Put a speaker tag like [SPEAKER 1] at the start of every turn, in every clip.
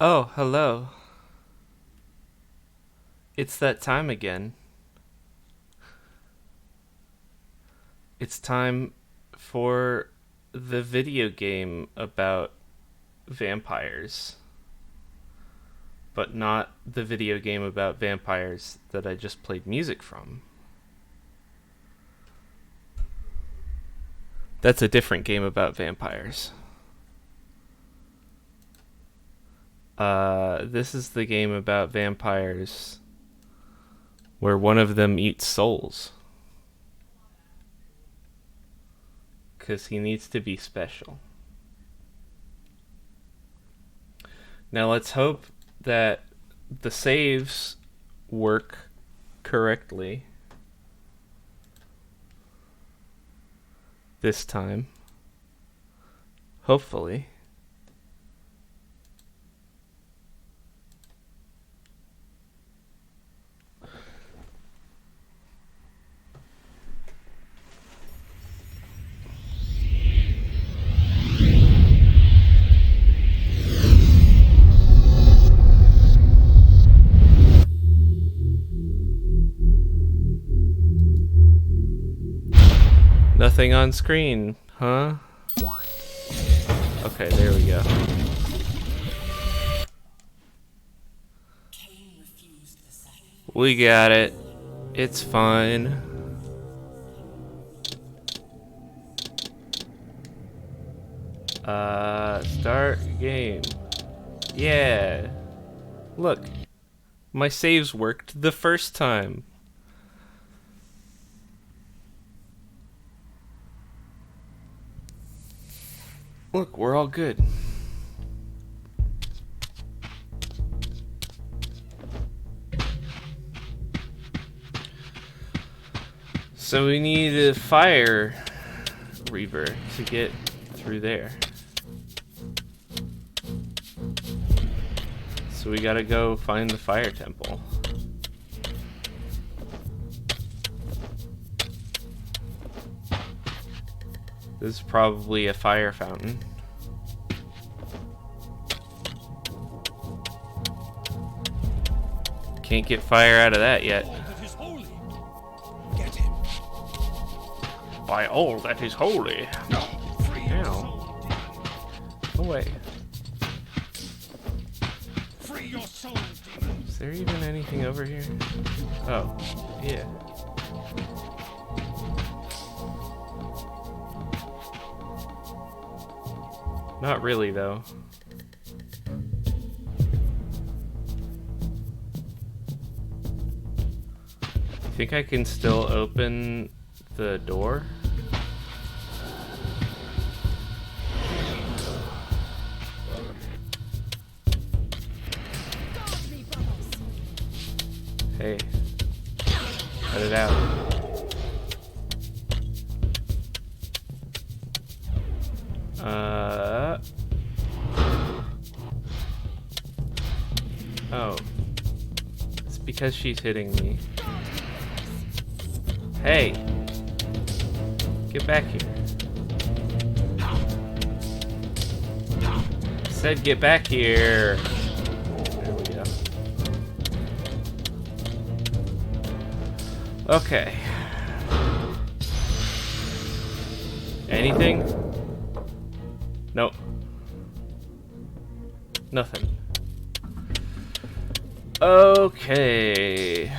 [SPEAKER 1] Oh, hello. It's that time again. It's time for the video game about vampires. But not the video game about vampires that I just played music from. That's a different game about vampires. This is the game about vampires where one of them eats souls. Because he needs to be special. Now let's hope that the saves work correctly this time. Hopefully. Nothing on screen, huh? Okay, there we go. We got it. It's fine. Start game. Yeah. Look. My saves worked the first time. Look, we're all good. So we need a fire Reaver to get through there. So we gotta go find the fire temple. This is probably a fire fountain. Can't get fire out of that yet. By all that is holy. Ow. Go away.
[SPEAKER 2] Free your souls, demons.
[SPEAKER 1] Is there even anything over here? Oh, yeah. Not really, though. I think I can still open the door. Hey, cut it out. Oh. It's because she's hitting me. Hey! Get back here. Said get back here. There we go. Okay. Anything? Nope. Nothing. Okay.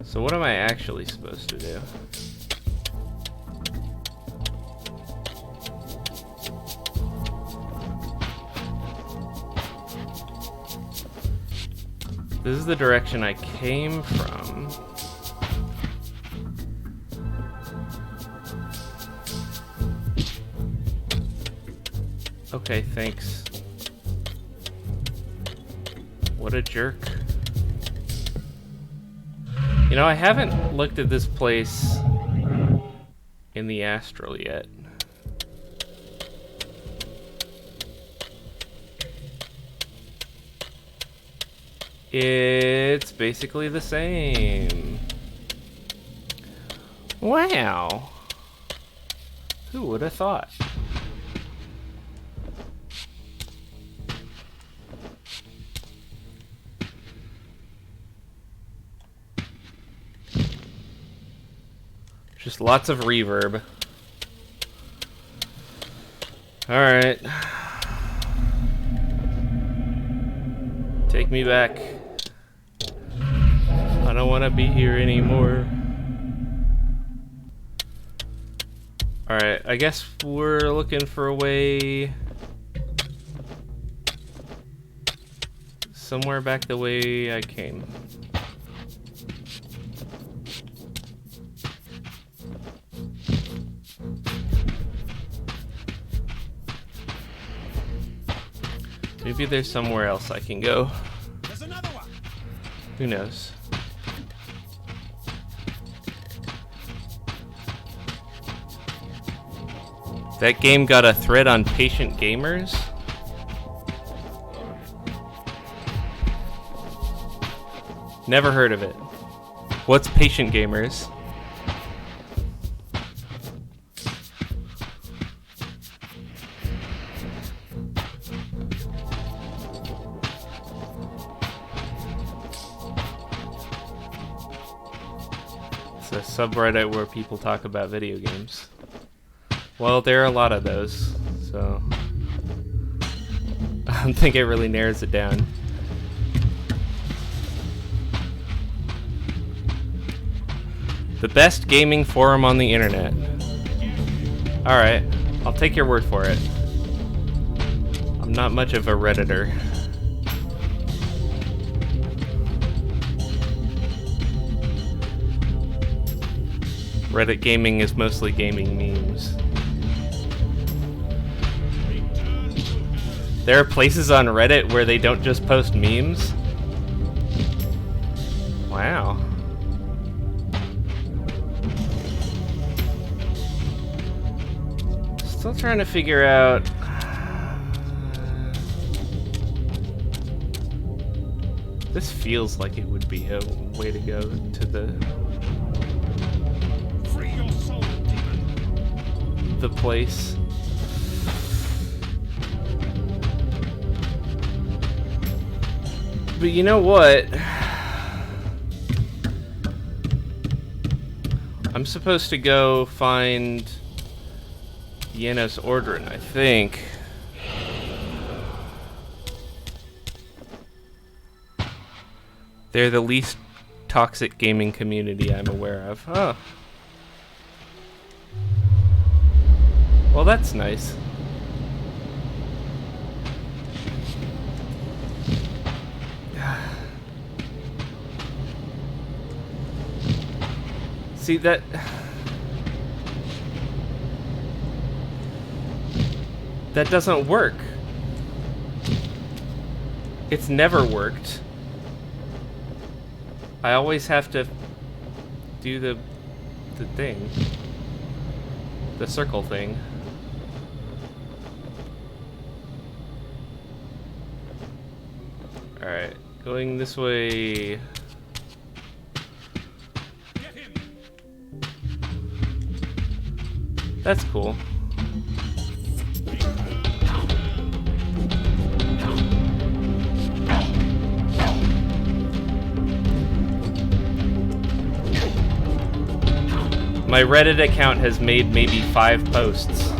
[SPEAKER 1] So what am I actually supposed to do? This is the direction I came from. Okay, thanks. What a jerk. You know, I haven't looked at this place in the astral yet. It's basically the same. Wow. Who would have thought? Just lots of reverb. Alright. Take me back. I don't want to be here anymore. Alright, I guess we're looking for a way somewhere back the way I came. Maybe there's somewhere else I can go.
[SPEAKER 2] There's another one.
[SPEAKER 1] Who knows? That game got a thread on patient gamers? Never heard of it. What's patient gamers? It's a subreddit where people talk about video games. Well, there are a lot of those, so I don't think it really narrows it down. The best gaming forum on the internet. Alright, I'll take your word for it. I'm not much of a Redditor. Reddit gaming is mostly gaming memes. There are places on Reddit where they don't just post memes? Wow. Still trying to figure out... This feels like it would be a way to go to
[SPEAKER 2] Free your soul, demon.
[SPEAKER 1] the place. But you know what? I'm supposed to go find Yenos Ordrin, I think. They're the least toxic gaming community I'm aware of. Oh. Well, that's nice. See that doesn't work. It's never worked. I always have to do the thing. The circle thing. Alright, going this way.
[SPEAKER 2] Get him.
[SPEAKER 1] That's cool. My Reddit account has made maybe 5 posts.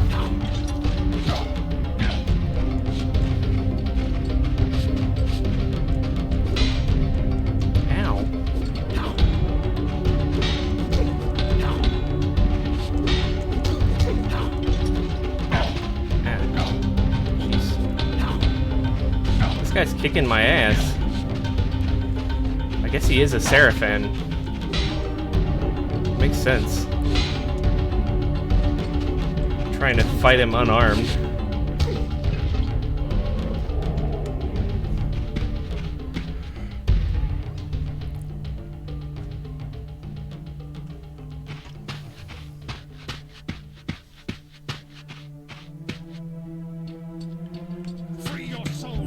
[SPEAKER 1] Ow. Jeez. This guy's kicking my ass. I guess he is a Seraphan. Makes sense. Trying to fight him unarmed.
[SPEAKER 2] Free your soul.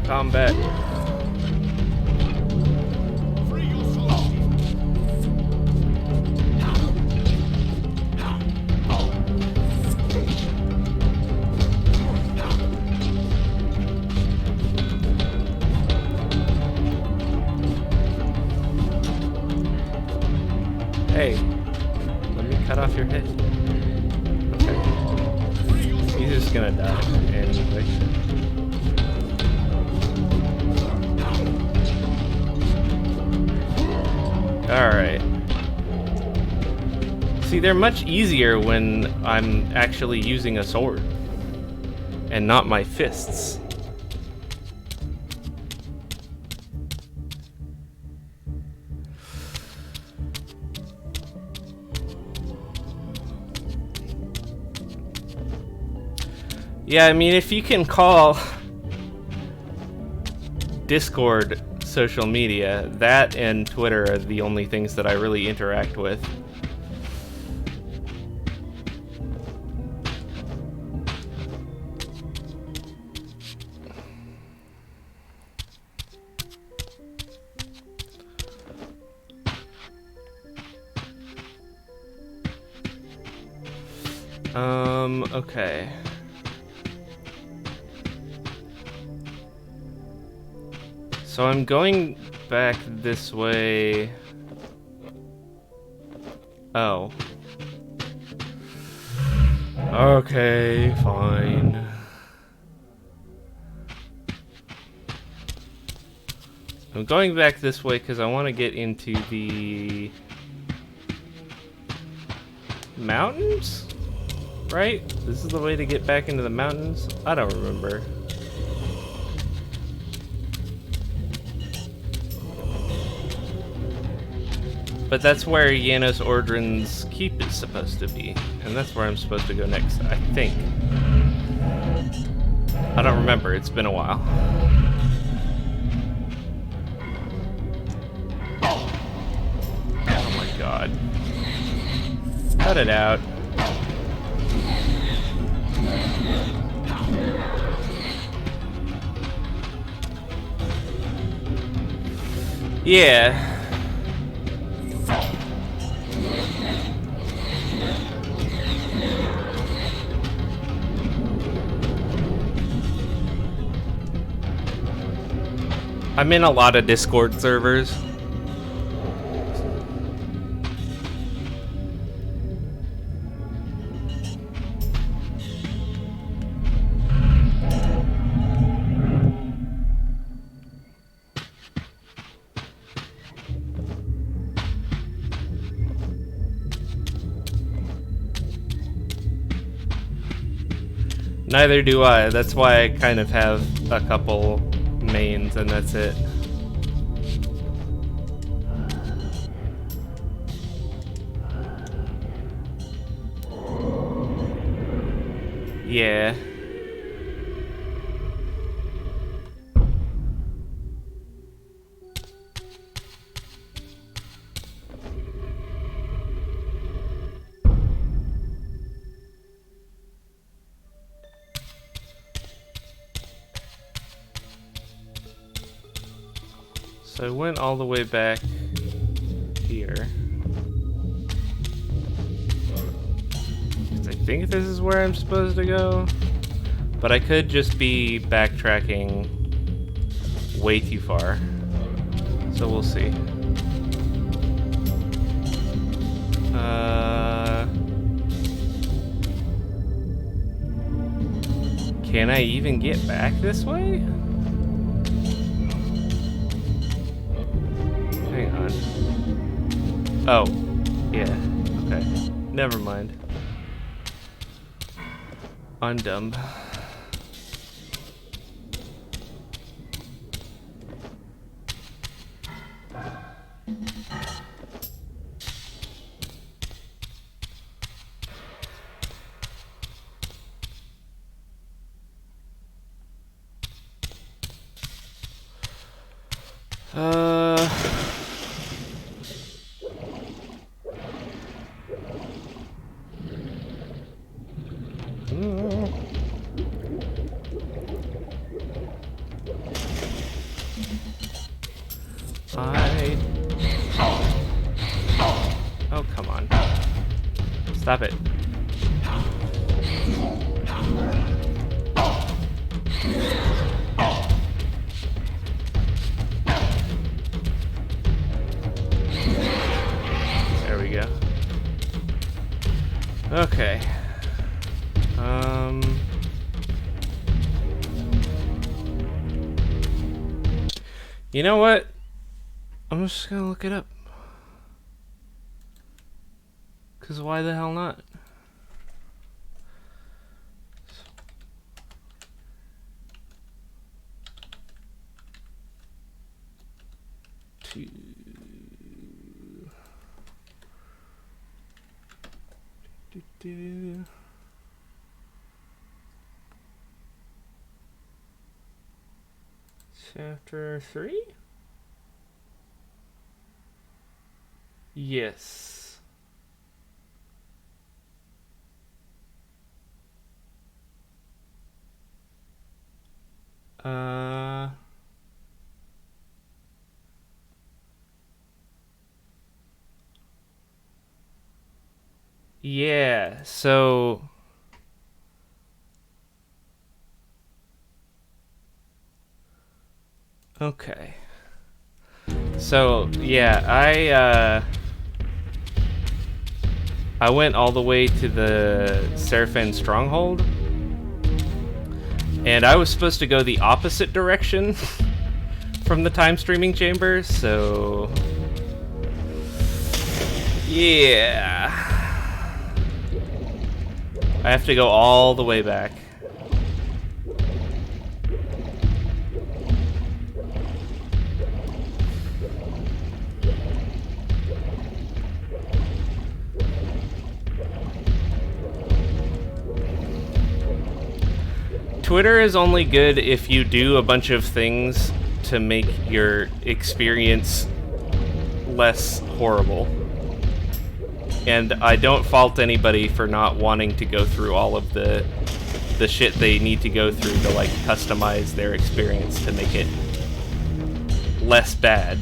[SPEAKER 1] Combat.
[SPEAKER 2] Free your soul, demon.
[SPEAKER 1] Hey, let me cut off your head. Okay. He's just gonna die anyway. Alright. See, they're much easier when I'm actually using a sword and not my fists. Yeah, I mean, if you can call Discord social media, that and Twitter are the only things that I really interact with. Okay. So I'm going back this way. Oh. Okay, fine. I'm going back this way because I want to get into the mountains? Right? This is the way to get back into the mountains? I don't remember. But that's where Janos Ordrin's keep is supposed to be. And that's where I'm supposed to go next, I think. I don't remember, it's been a while. Oh my god. Cut it out. Yeah. I'm in a lot of Discord servers. Neither do I. That's why I kind of have a couple mains and that's it. Yeah. So I went all the way back here. I think this is where I'm supposed to go. But I could just be backtracking way too far. So we'll see. Can I even get back this way? Hang on. Oh, yeah. Okay. Never mind. I'm dumb. Oh, come on. Stop it. There we go. You know what? I'm just gonna look it up. Because why the hell not? Chapter 3? Yes. Yeah, so okay. So, yeah, I went all the way to the Seraphin Stronghold, and I was supposed to go the opposite direction from the time streaming chamber, so yeah. I have to go all the way back. Twitter is only good if you do a bunch of things to make your experience less horrible. And I don't fault anybody for not wanting to go through all of the shit they need to go through to like customize their experience to make it less bad.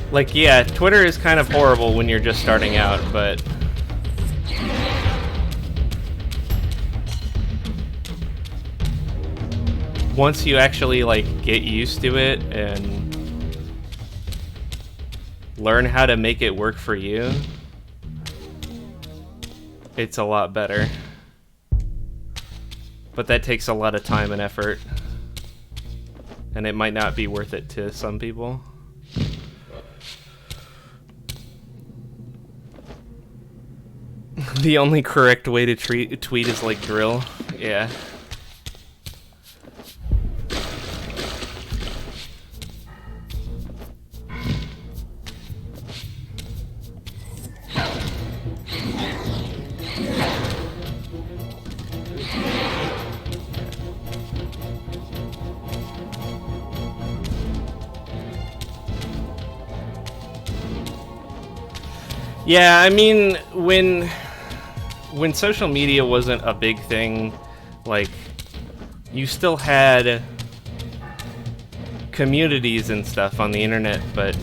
[SPEAKER 1] Like, yeah, Twitter is kind of horrible when you're just starting out, but once you actually, like, get used to it and learn how to make it work for you, it's a lot better. But that takes a lot of time and effort, and it might not be worth it to some people. The only correct way to tweet is like drill. Yeah. Yeah, I mean, when social media wasn't a big thing, like, you still had communities and stuff on the internet, but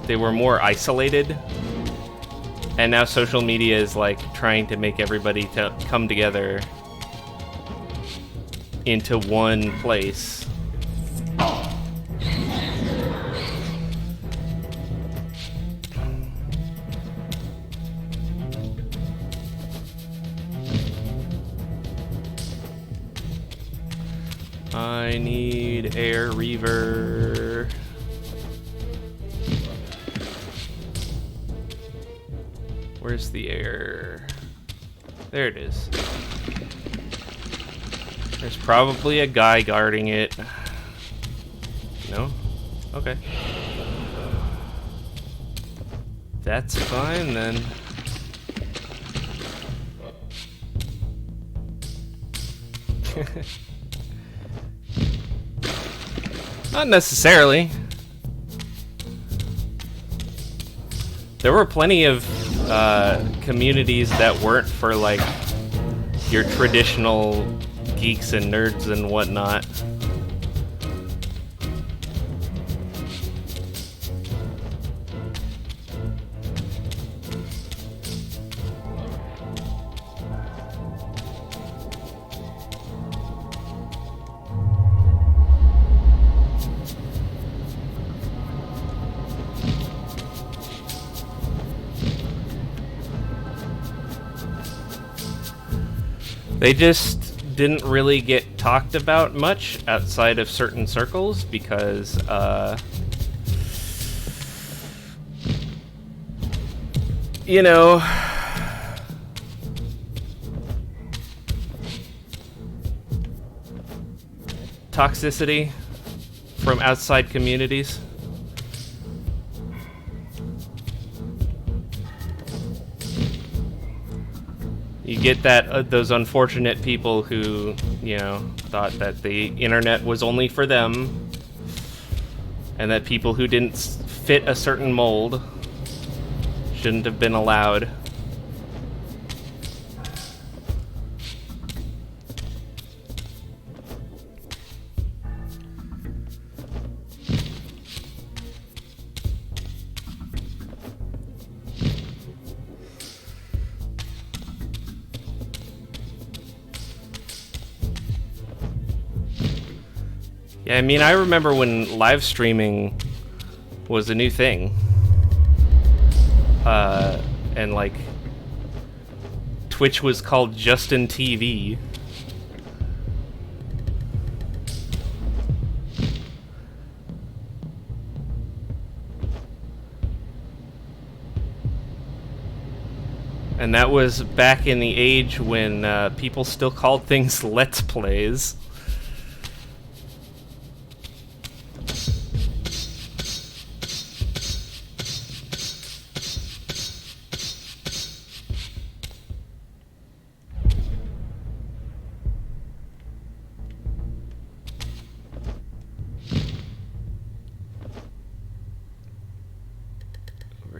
[SPEAKER 1] they were more isolated. And now social media is like trying to make everybody to come together into one place. I need air Reaver. Where's the air? There it is. There's probably a guy guarding it. No? Okay. That's fine then. Not necessarily. There were plenty of communities that weren't for like your traditional geeks and nerds and whatnot. They just didn't really get talked about much outside of certain circles because, you know, toxicity from outside communities. You get that those unfortunate people who, you know, thought that the internet was only for them, and that people who didn't fit a certain mold shouldn't have been allowed. Yeah, I mean, I remember when live streaming was a new thing. And like, Twitch was called Justin TV. And that was back in the age when people still called things Let's Plays.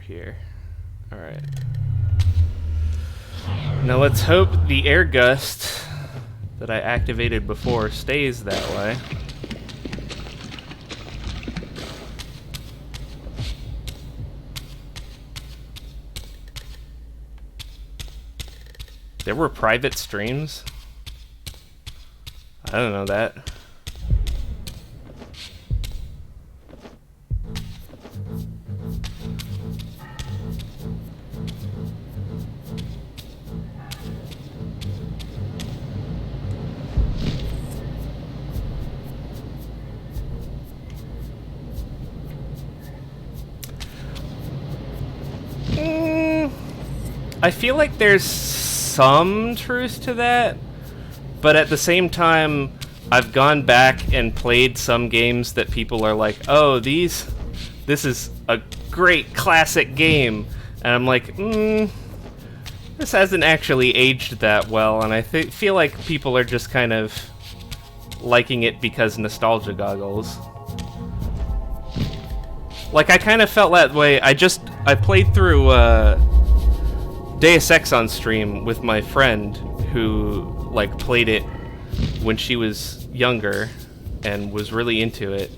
[SPEAKER 1] Here. Alright. Now let's hope the air gust that I activated before stays that way. There were private streams? I don't know that. I feel like there's some truth to that, but at the same time, I've gone back and played some games that people are like, oh, this is a great classic game, and I'm like, this hasn't actually aged that well, and I feel like people are just kind of liking it because nostalgia goggles. Like, I kind of felt that way. I played through Deus Ex on stream with my friend who, like, played it when she was younger and was really into it.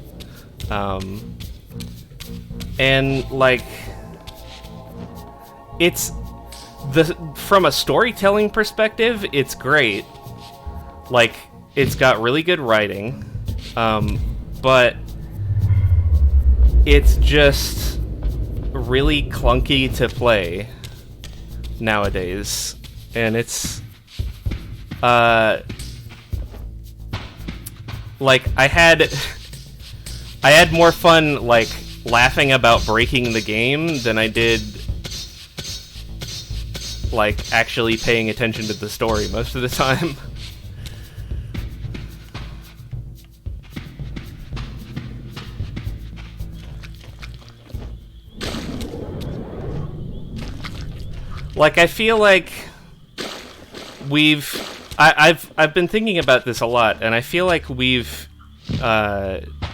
[SPEAKER 1] And, like, from a storytelling perspective, it's great. Like, it's got really good writing, but it's just really clunky to play nowadays, and it's like I had more fun like laughing about breaking the game than I did like actually paying attention to the story most of the time. Like, I feel like I've been thinking about this a lot, and I feel like we've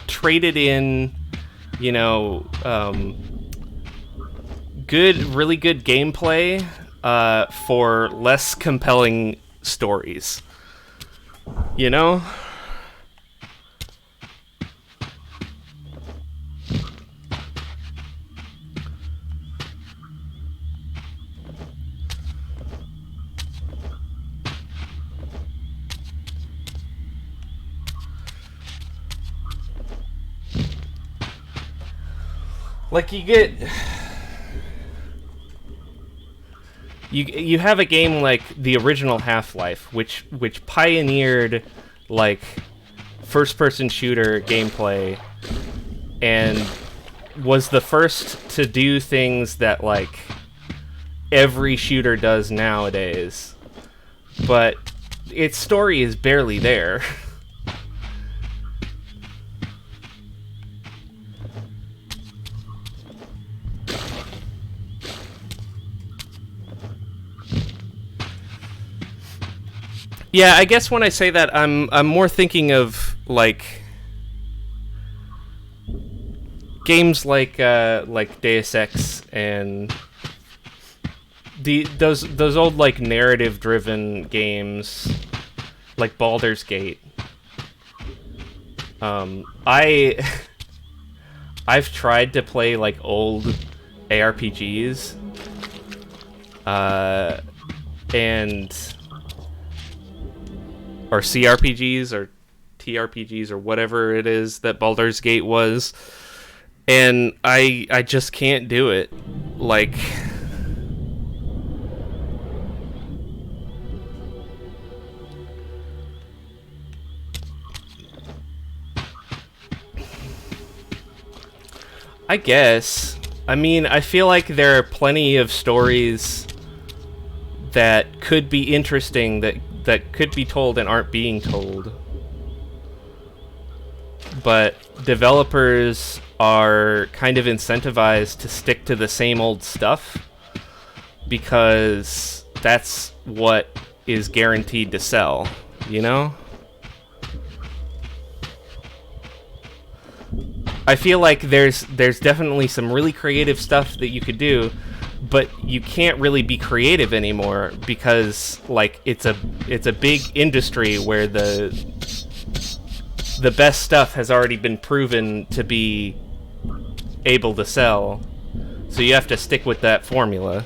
[SPEAKER 1] traded in, you know, really good gameplay for less compelling stories. You know? Like, you have a game like the original Half-Life, which pioneered like first-person shooter gameplay and was the first to do things that like every shooter does nowadays, but its story is barely there. Yeah, I guess when I say that, I'm more thinking of like games like Deus Ex and those old like narrative driven games like Baldur's Gate. I I've tried to play like old ARPGs, and or CRPGs or TRPGs or whatever it is that Baldur's Gate was, and I just can't do it. Like, I guess. I mean, I feel like there are plenty of stories that could be interesting that could be told and aren't being told. But developers are kind of incentivized to stick to the same old stuff because that's what is guaranteed to sell, you know? I feel like there's definitely some really creative stuff that you could do, but you can't really be creative anymore because like it's a big industry where the best stuff has already been proven to be able to sell. So you have to stick with that formula.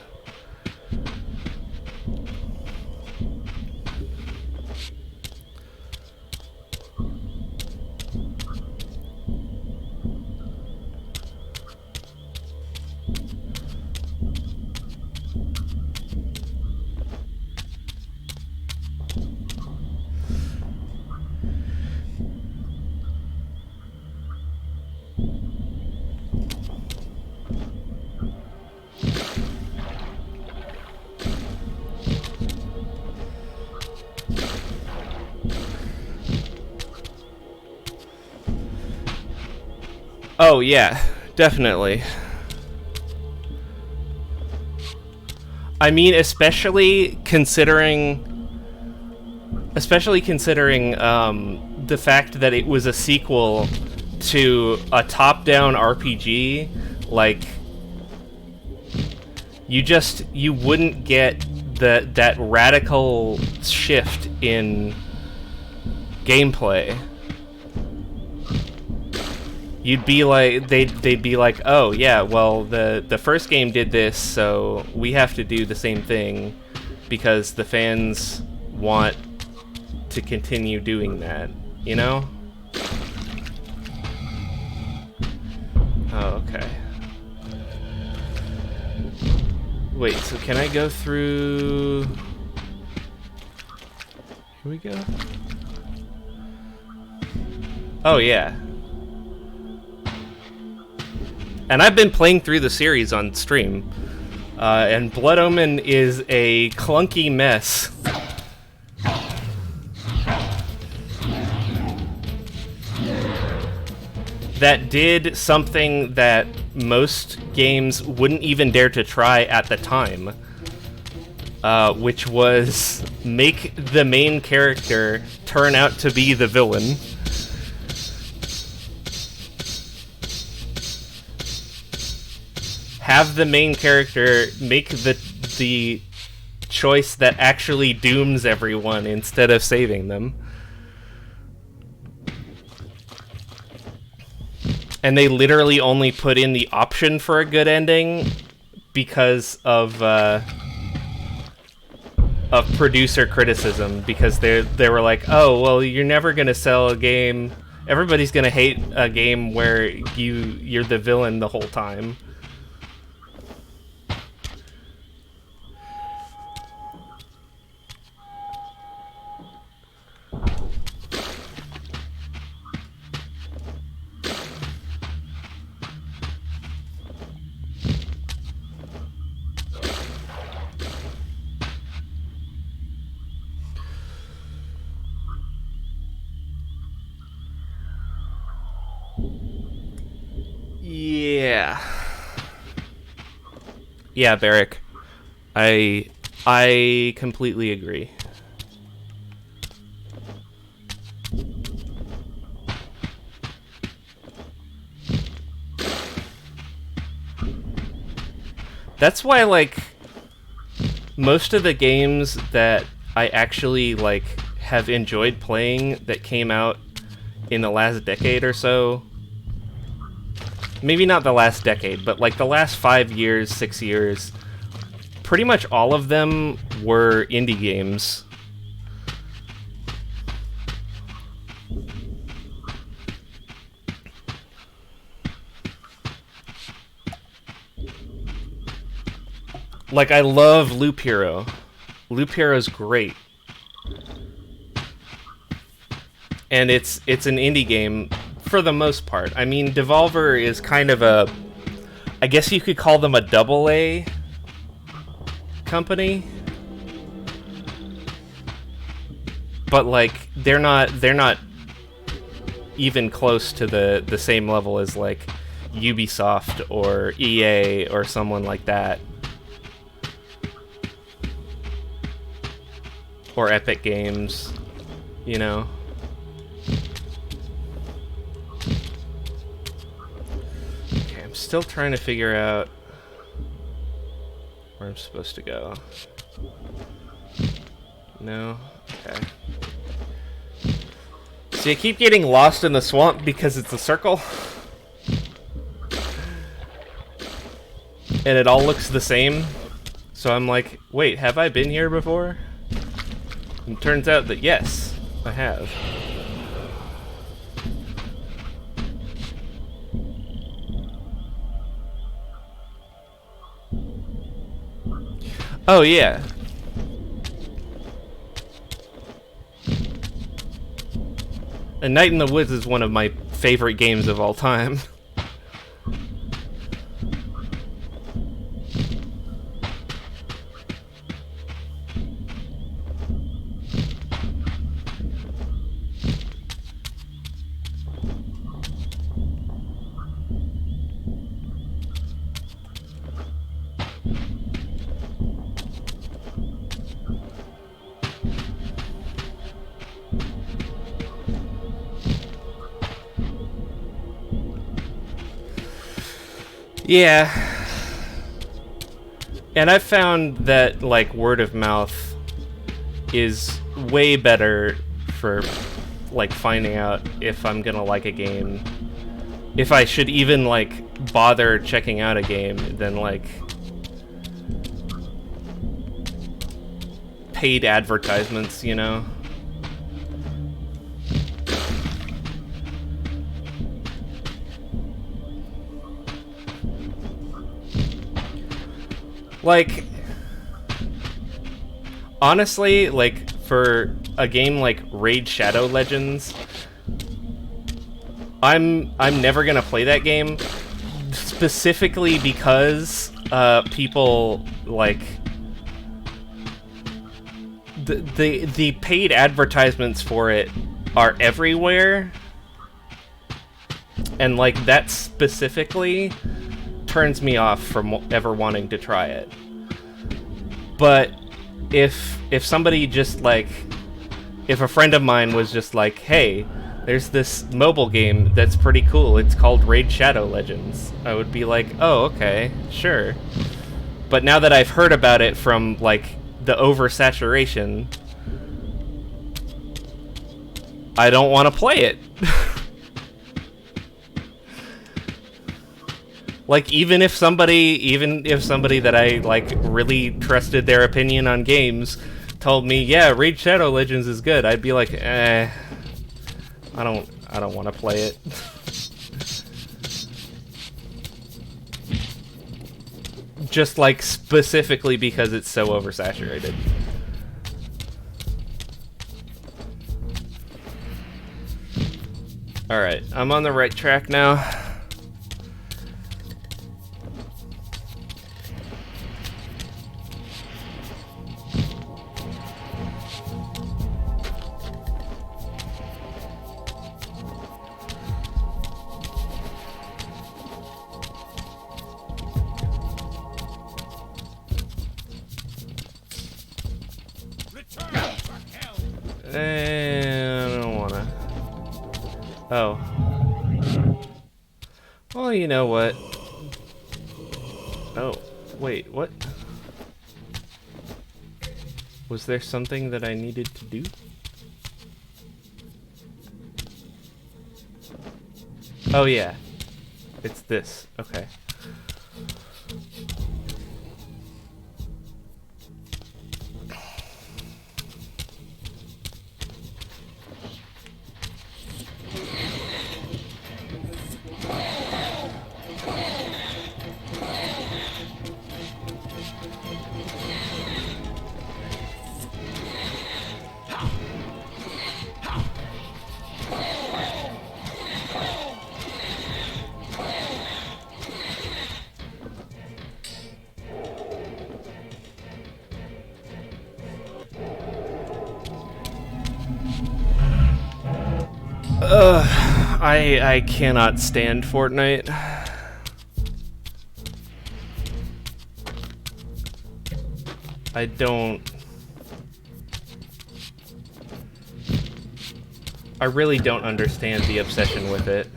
[SPEAKER 1] Oh yeah, definitely. I mean, especially considering the fact that it was a sequel to a top-down RPG, like you wouldn't get that radical shift in gameplay. You'd be like, they'd be like, oh yeah, well the first game did this, so we have to do the same thing because the fans want to continue doing that, you know? Oh, okay. Wait, so can I go through... Here we go. Oh yeah. And I've been playing through the series on stream, and Blood Omen is a clunky mess. That did something that most games wouldn't even dare to try at the time, which was make the main character turn out to be the villain. Have the main character make the choice that actually dooms everyone instead of saving them. And they literally only put in the option for a good ending because of producer criticism, because they were like, oh, well, you're never gonna sell a game. Everybody's gonna hate a game where you're the villain the whole time. Yeah. Yeah, Barrick. I completely agree. That's why, like, most of the games that I actually, like, have enjoyed playing that came out in the last decade or so, maybe not the last decade, but, like, the last 5 years, 6 years, pretty much all of them were indie games. Like, I love Loop Hero. Loop Hero's great. And it's an indie game for the most part. I mean, Devolver is kind of a... I guess you could call them a double-A company. But, like, they're not even close to the same level as, like, Ubisoft or EA or someone like that. Or Epic Games, you know? Okay, I'm still trying to figure out where I'm supposed to go. No? Okay. See, I keep getting lost in the swamp because it's a circle. And it all looks the same. So I'm like, wait, have I been here before? And it turns out that yes, I have. Oh yeah. A Night in the Woods is one of my favorite games of all time. Yeah. And I've found that, like, word of mouth is way better for, like, finding out if I'm gonna like a game. If I should even, like, bother checking out a game than, like, paid advertisements, you know? Like, honestly, like, for a game like Raid Shadow Legends, I'm never gonna play that game specifically because people, like, the paid advertisements for it are everywhere, and, like, that specifically turns me off from ever wanting to try it. But if somebody just, like, if a friend of mine was just like, hey, there's this mobile game that's pretty cool, it's called Raid Shadow Legends, I would be like, oh, okay, sure. But now that I've heard about it from, like, the oversaturation, I don't want to play it. Like, even if somebody that I, like, really trusted their opinion on games told me, yeah, Raid Shadow Legends is good, I'd be like, I don't want to play it. Just, like, specifically because it's so oversaturated. Alright, I'm on the right track now.
[SPEAKER 2] Return to hell.
[SPEAKER 1] I don't wanna. Oh. Well, you know what? Oh, wait, what? Was there something that I needed to do? Oh yeah. It's this. Okay. I cannot stand Fortnite. I don't... I really don't understand the obsession with it.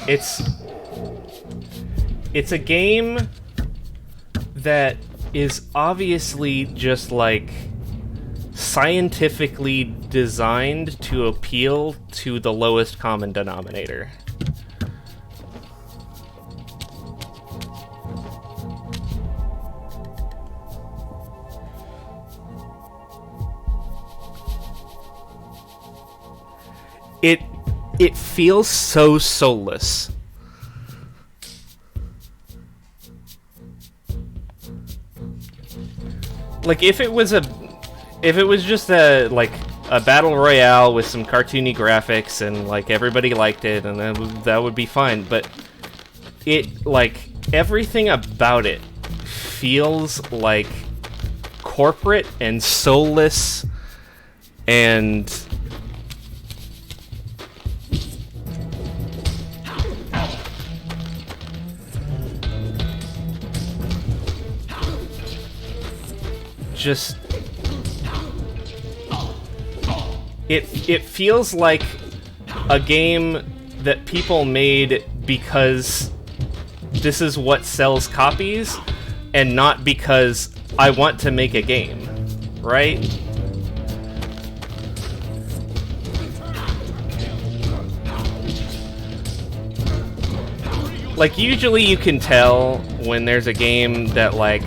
[SPEAKER 1] It's a game that is obviously just like scientifically designed to appeal to the lowest common denominator. It feels so soulless. Like if it was just a battle royale with some cartoony graphics and like everybody liked it and that would be fine, but it like everything about it feels like corporate and soulless and just it feels like a game that people made because this is what sells copies and not because I want to make a game, right? Like usually you can tell when there's a game that like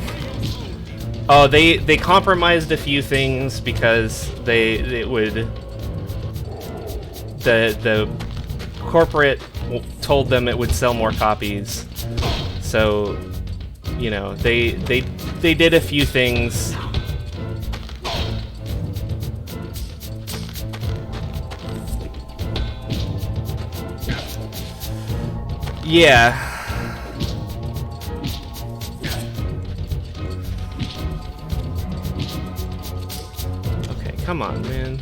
[SPEAKER 1] oh, they compromised a few things because the corporate told them it would sell more copies, so you know they did a few things. Yeah. Come on, man.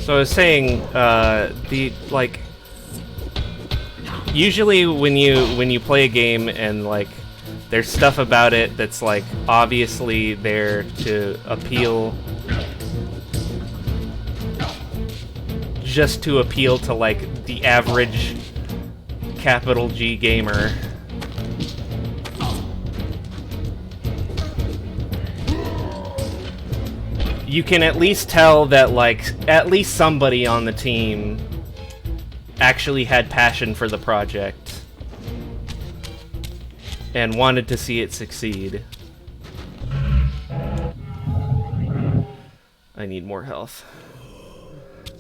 [SPEAKER 1] So I was saying, usually when you play a game and like there's stuff about it that's like obviously there to appeal, just to appeal to like the average capital G gamer. You can at least tell that like at least somebody on the team actually had passion for the project and wanted to see it succeed. I need more health.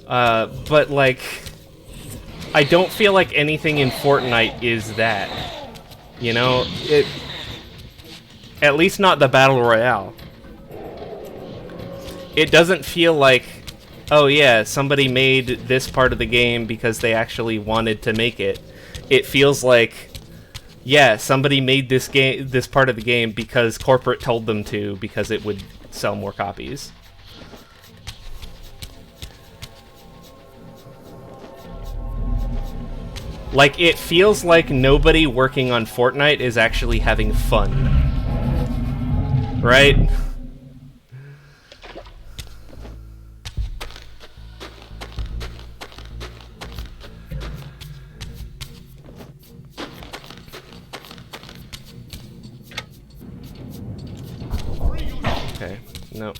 [SPEAKER 1] But like, I don't feel like anything in Fortnite is that. You know, at least not the Battle Royale. It doesn't feel like, oh yeah, somebody made this part of the game because they actually wanted to make it. It feels like, yeah, somebody made this part of the game because corporate told them to, because it would sell more copies. Like, it feels like nobody working on Fortnite is actually having fun. Right? Okay, no.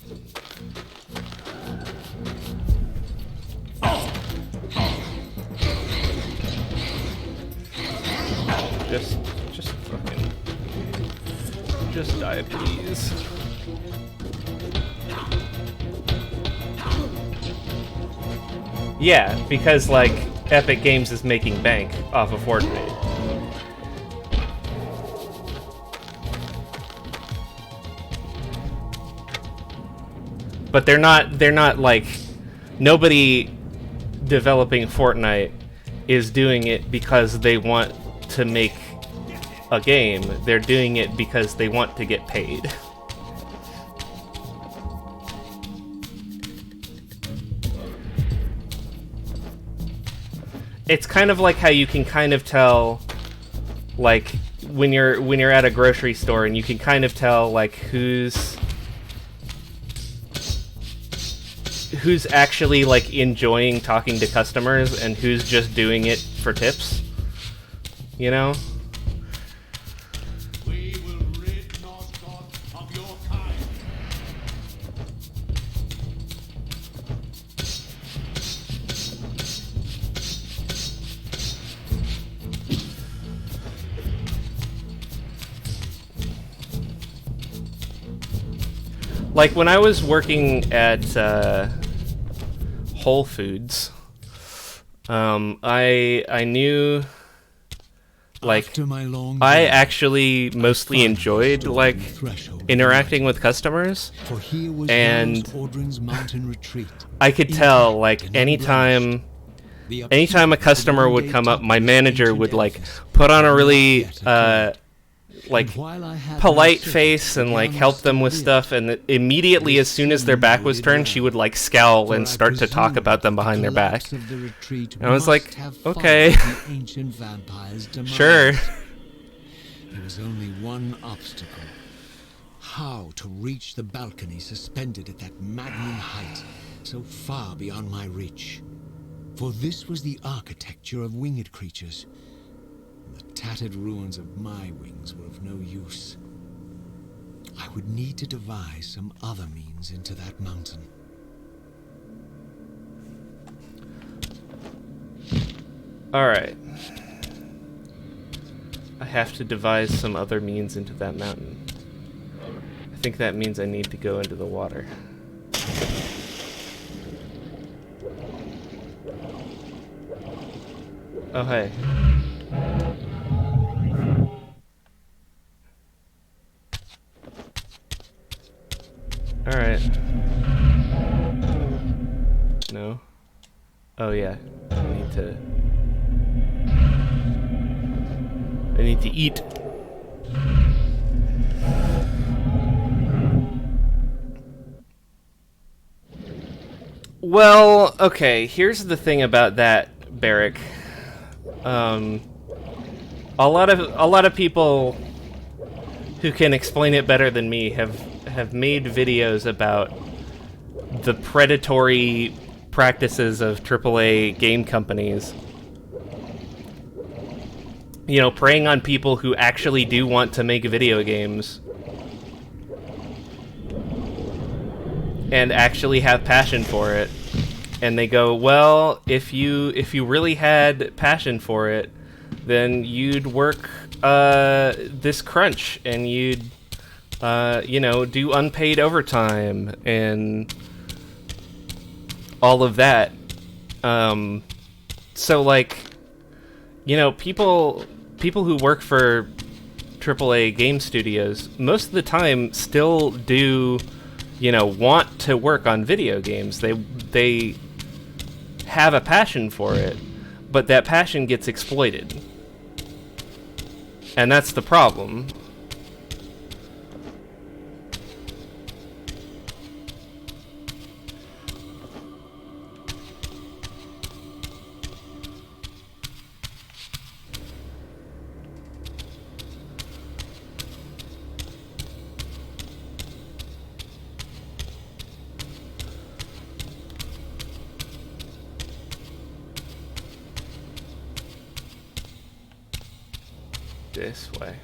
[SPEAKER 1] Just fucking... Just die, please. Yeah, because, like, Epic Games is making bank off of Fortnite. But they're not, like... Nobody developing Fortnite is doing it because they want to make a game. They're doing it because they want to get paid. It's kind of like how you can kind of tell, like, when you're at a grocery store and you can kind of tell, like, who's actually, like, enjoying talking to customers and who's just doing it for tips, you know?
[SPEAKER 2] We will rid Nosgoth of your kind.
[SPEAKER 1] Like, when I was working at Whole Foods, I knew, like,
[SPEAKER 3] After my long
[SPEAKER 1] I
[SPEAKER 3] journey,
[SPEAKER 1] actually mostly
[SPEAKER 3] finally
[SPEAKER 1] enjoyed,
[SPEAKER 3] stood on
[SPEAKER 1] like,
[SPEAKER 3] the threshold of
[SPEAKER 1] interacting
[SPEAKER 3] light.
[SPEAKER 1] with customers,
[SPEAKER 3] For here was
[SPEAKER 1] and
[SPEAKER 3] Jarl's Ordring's mountain retreat.
[SPEAKER 1] I could tell,
[SPEAKER 3] Intact
[SPEAKER 1] like,
[SPEAKER 3] and
[SPEAKER 1] anytime
[SPEAKER 3] The
[SPEAKER 1] anytime a
[SPEAKER 3] upkeep of the
[SPEAKER 1] customer would
[SPEAKER 3] Green
[SPEAKER 1] come
[SPEAKER 3] Gate
[SPEAKER 1] up, my
[SPEAKER 3] Top was
[SPEAKER 1] manager
[SPEAKER 3] ancient
[SPEAKER 1] would, like,
[SPEAKER 3] edifice,
[SPEAKER 1] put on a
[SPEAKER 3] not
[SPEAKER 1] really,
[SPEAKER 3] yet occurred.
[SPEAKER 1] like,
[SPEAKER 3] And while I had
[SPEAKER 1] polite
[SPEAKER 3] no
[SPEAKER 1] face
[SPEAKER 3] certainty
[SPEAKER 1] and,
[SPEAKER 3] that
[SPEAKER 1] like,
[SPEAKER 3] Jarl
[SPEAKER 1] help them
[SPEAKER 3] still
[SPEAKER 1] with
[SPEAKER 3] lived,
[SPEAKER 1] stuff, and immediately, as soon as their back was turned, she would, like, scowl and start to talk about them behind their back. And I was like, okay.
[SPEAKER 3] The ancient vampire's demise.
[SPEAKER 1] Sure.
[SPEAKER 3] There was only one obstacle. How to reach the balcony suspended at that maddening height, so far beyond my reach. For this was the architecture of winged creatures. The tattered ruins of my wings were of no use. I would need to devise some other means into that mountain.
[SPEAKER 1] Alright. I have to devise some other means into that mountain. I think that means I need to go into the water. Oh, hey. Alright. No? Oh, yeah. I need to eat. Well, okay, here's the thing about that, Barrick. A lot of people who can explain it better than me have made videos about the predatory practices of AAA game companies. You know, preying on people who actually do want to make video games and actually have passion for it. And they go, well, if you really had passion for it, then you'd work this crunch and you'd you know, do unpaid overtime and all of that. So, like, you know, people who work for AAA game studios most of the time still do, you know, want to work on video games. They have a passion for it, but that passion gets exploited. And that's the problem. this way.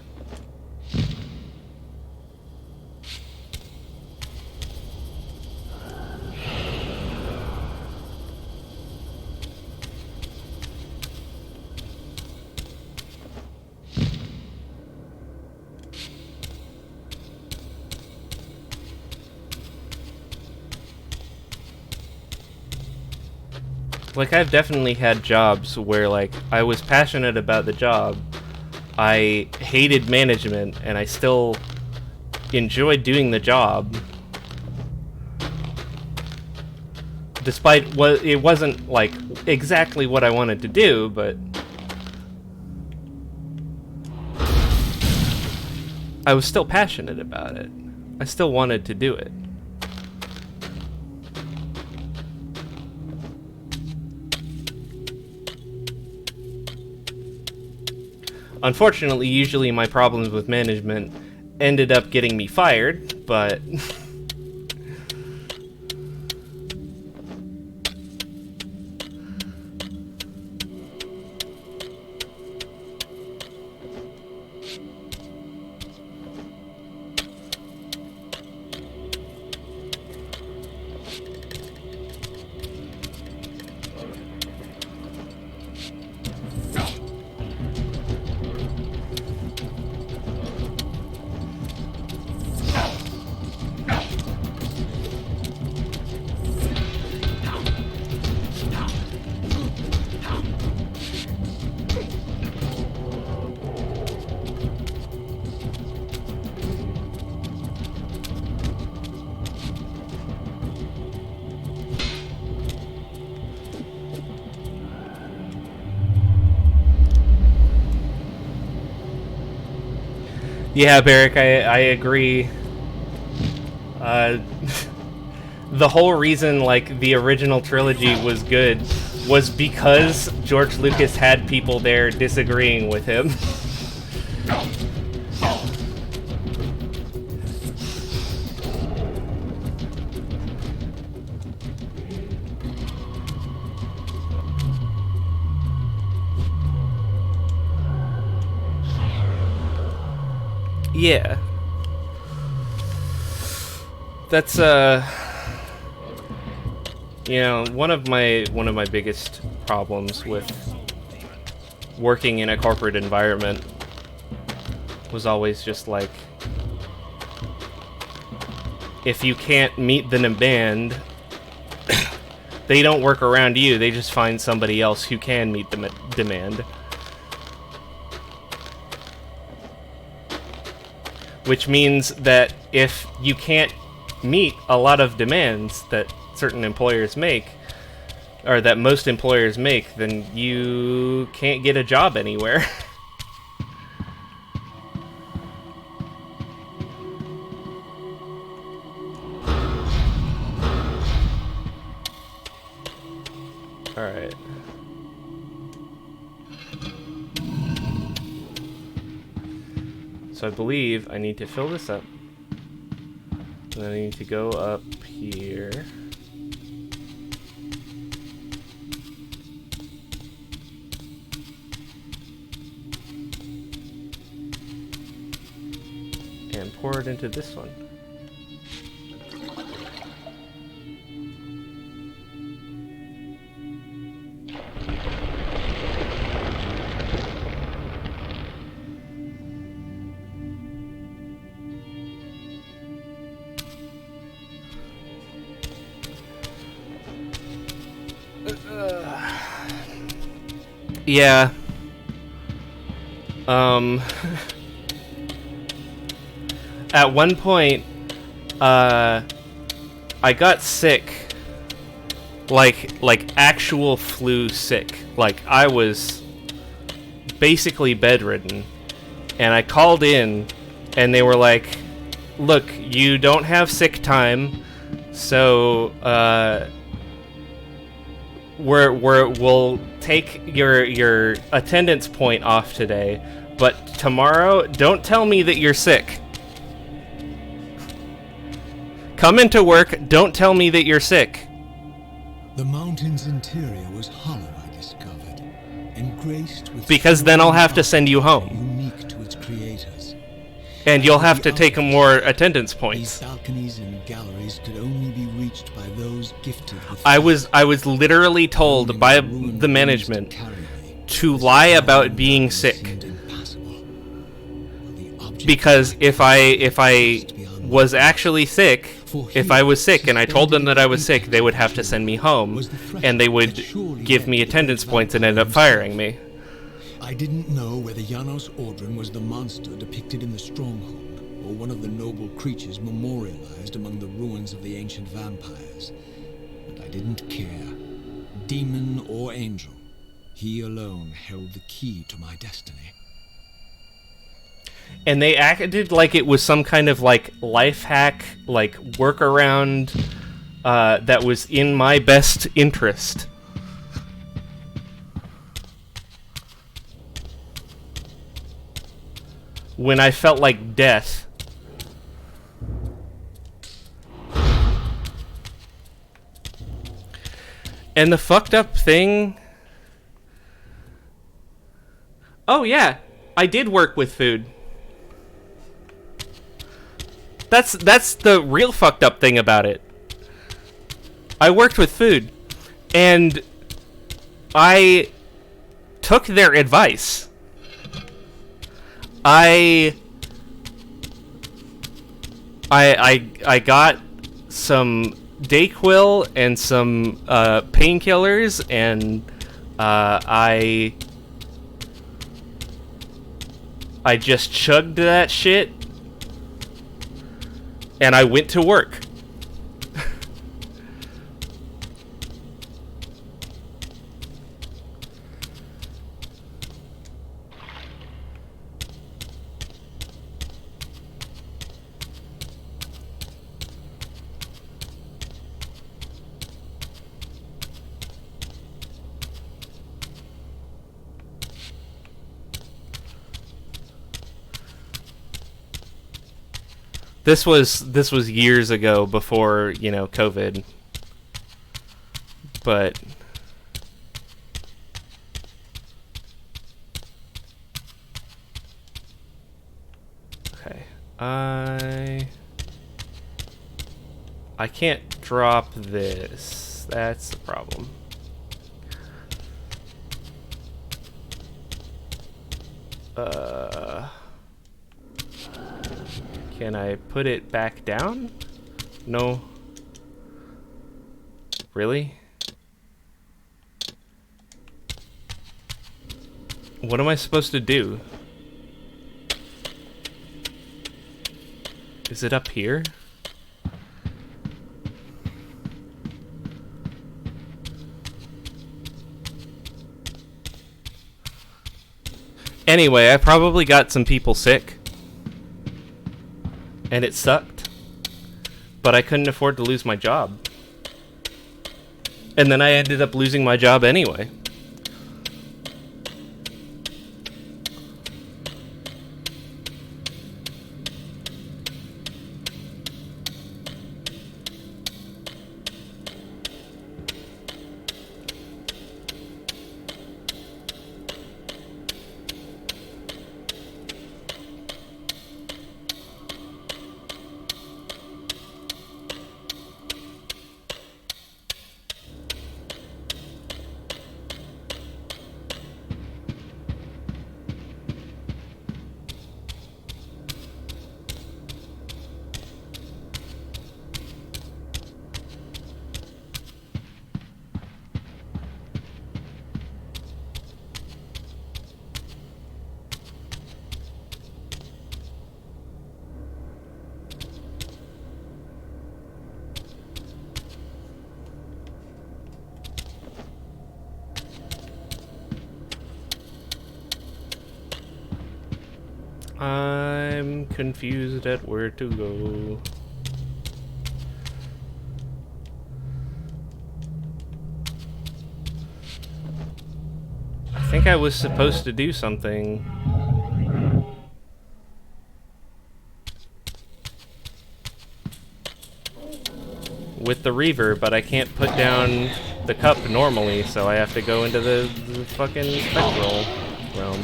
[SPEAKER 1] Like, I've definitely had jobs where, like, I was passionate about the job, I hated management, and I still enjoyed doing the job. Despite what it wasn't, like, exactly what I wanted to do, but I was still passionate about it. I still wanted to do it. Unfortunately, usually my problems with management ended up getting me fired, but yeah, Barrick, I agree. The whole reason, like, the original trilogy was good was because George Lucas had people there disagreeing with him. Yeah. That's you know, one of my biggest problems with working in a corporate environment was always just like, if you can't meet the demand, they don't work around you, they just find somebody else who can meet the demand. Which means that if you can't meet a lot of demands that certain employers make, or that most employers make, then you can't get a job anywhere. Alright. So I believe I need to fill this up. And then I need to go up here. And pour it into this one. Yeah. At one point, I got sick. Like actual flu sick. Like, I was basically bedridden. And I called in, and they were like, look, you don't have sick time, so, we'll take your attendance point off today, but tomorrow, don't tell me that you're sick. Come into work, don't tell me that you're sick.
[SPEAKER 3] The mountain's interior was hollow, I discovered, and graced with...
[SPEAKER 1] Because then I'll have to send you home.
[SPEAKER 3] Unique to its
[SPEAKER 1] And you'll have
[SPEAKER 3] At
[SPEAKER 1] to
[SPEAKER 3] the
[SPEAKER 1] take
[SPEAKER 3] outpost,
[SPEAKER 1] more attendance
[SPEAKER 3] these
[SPEAKER 1] points.
[SPEAKER 3] balconies and galleries could only be reached by those gifted with
[SPEAKER 1] I was literally told by the management to lie about being sick, because if I was actually sick, if I was sick and I told them that I was sick, they would have to send me home, and they would give me attendance points and end up firing me.
[SPEAKER 3] I didn't know whether Janos Ordran was the monster depicted in the stronghold, or one of the noble creatures memorialized among the ruins of the ancient vampires. But I didn't care. Demon or angel, he alone held the key to my destiny.
[SPEAKER 1] And they acted like it was some kind of like life hack, like workaround that was in my best interest. When I felt like death. And the fucked up thing... Oh yeah, I did work with food. That's the real fucked up thing about it. I worked with food, and I took their advice. I got some Dayquil and some painkillers, and I just chugged that shit, and I went to work. This was years ago, before, you know, COVID. But okay, I can't drop this. That's the problem. Can I put it back down? No. Really? What am I supposed to do? Is it up here? Anyway, I probably got some people sick. And it sucked. But I couldn't afford to lose my job. And then I ended up losing my job anyway. I'm confused at where to go. I think I was supposed to do something. With the Reaver, but I can't put down the cup normally, so I have to go into the fucking spectral realm.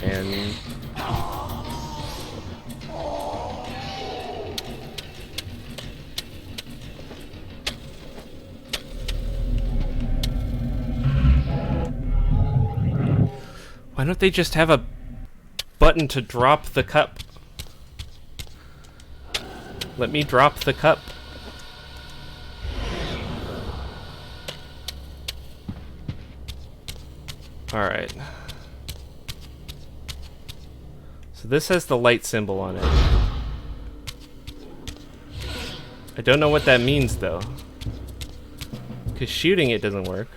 [SPEAKER 1] And Why don't they just have a button to drop the cup? Let me drop the cup. Alright. So this has the light symbol on it. I don't know what that means though. Because shooting it doesn't work.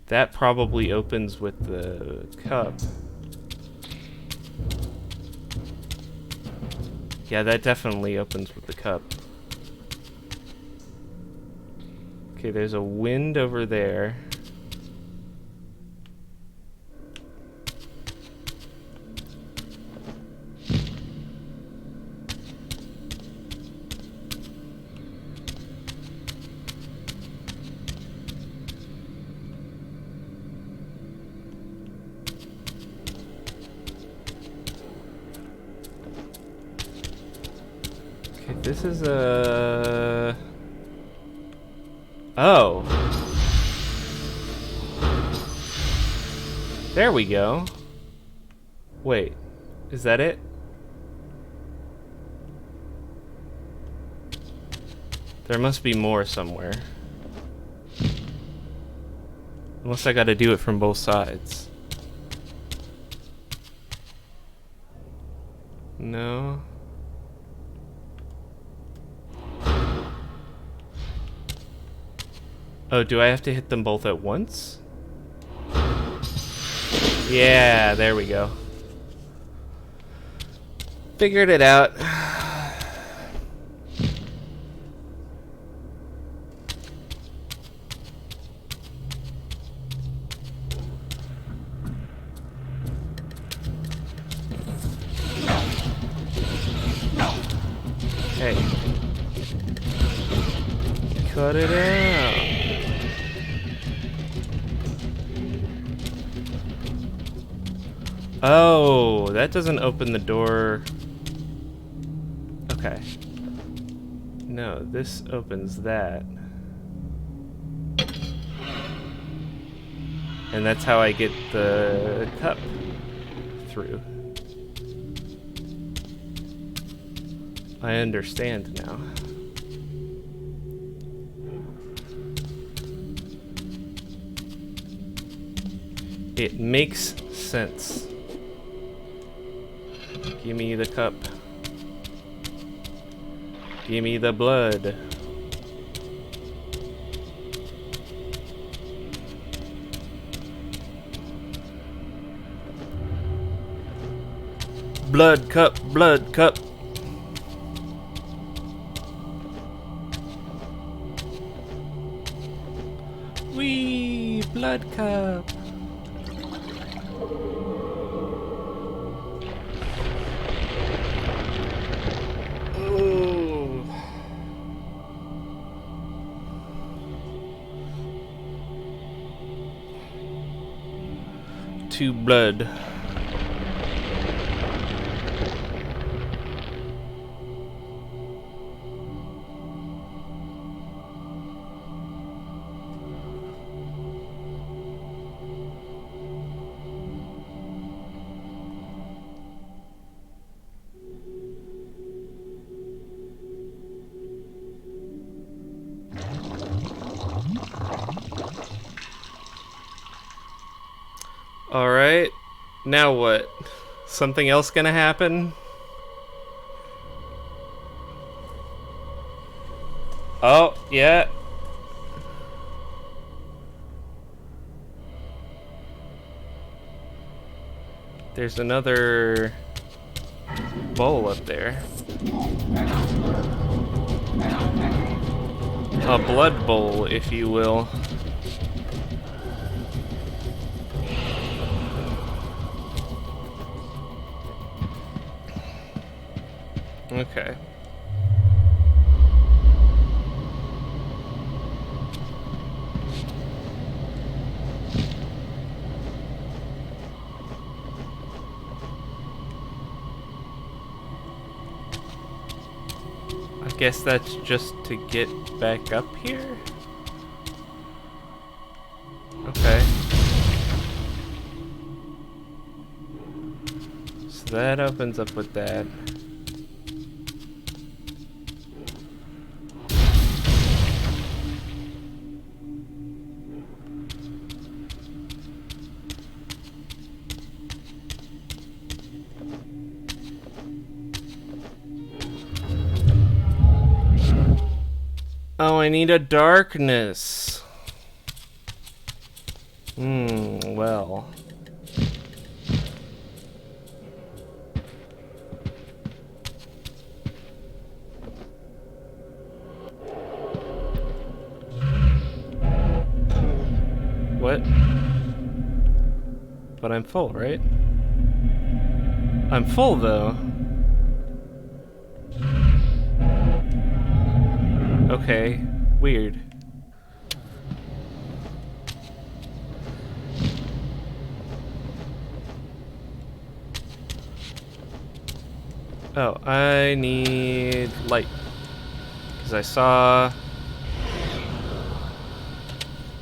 [SPEAKER 1] That probably opens with the cup. Yeah, that definitely opens with the cup. Okay, there's a wind over there. Okay, this is a... Oh. There we go. Wait, is that it? There must be more somewhere. Unless I gotta do it from both sides. No. Oh, do I have to hit them both at once? Yeah, there we go. Figured it out. Hey. Cut it out. Oh, that doesn't open the door. Okay. No, this opens that. And that's how I get the cup through. I understand now. It makes sense. Give me the cup. Give me the blood. Blood cup, blood cup. Wee, blood cup. Ooh. Two blood. Alright, now what? Something else gonna happen? Oh, yeah. There's another bowl up there. A blood bowl, if you will. Okay. I guess that's just to get back up here? Okay. So that opens up with that. Oh, I need a darkness. Well. What? But I'm full, right? I'm full, though. Okay, weird. Oh, I need light. Because I saw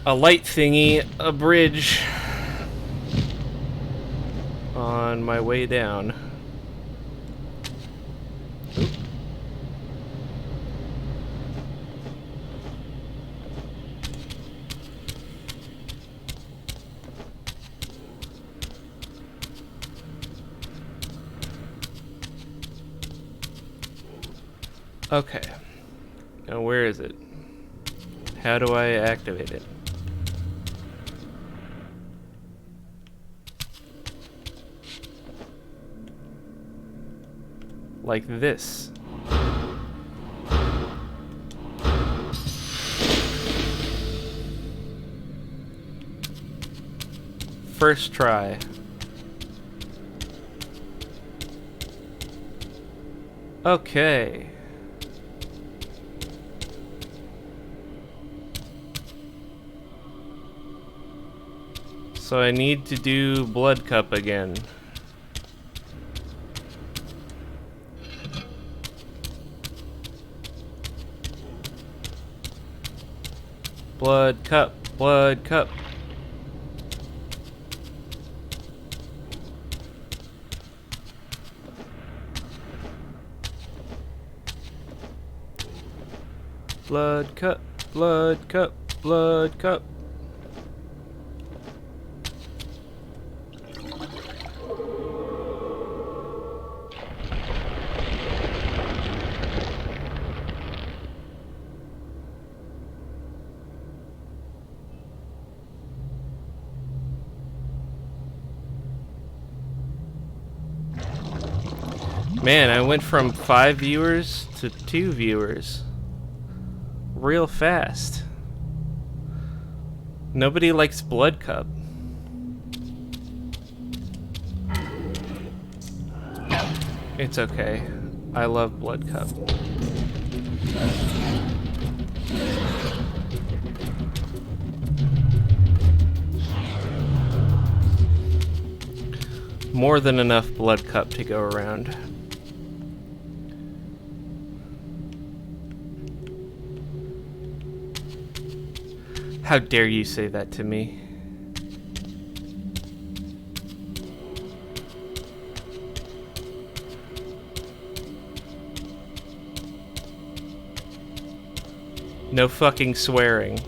[SPEAKER 1] a light thingy, a bridge, on my way down. Oop. Okay. Now where is it? How do I activate it? Like this. First try. Okay. So I need to do blood cup again. Blood cup, blood cup. Blood cup, blood cup, blood cup. Man, I went from 5 viewers to 2 viewers. Real fast. Nobody likes Blood Cup. It's okay. I love Blood Cup. More than enough Blood Cup to go around. How dare you say that to me? No fucking swearing.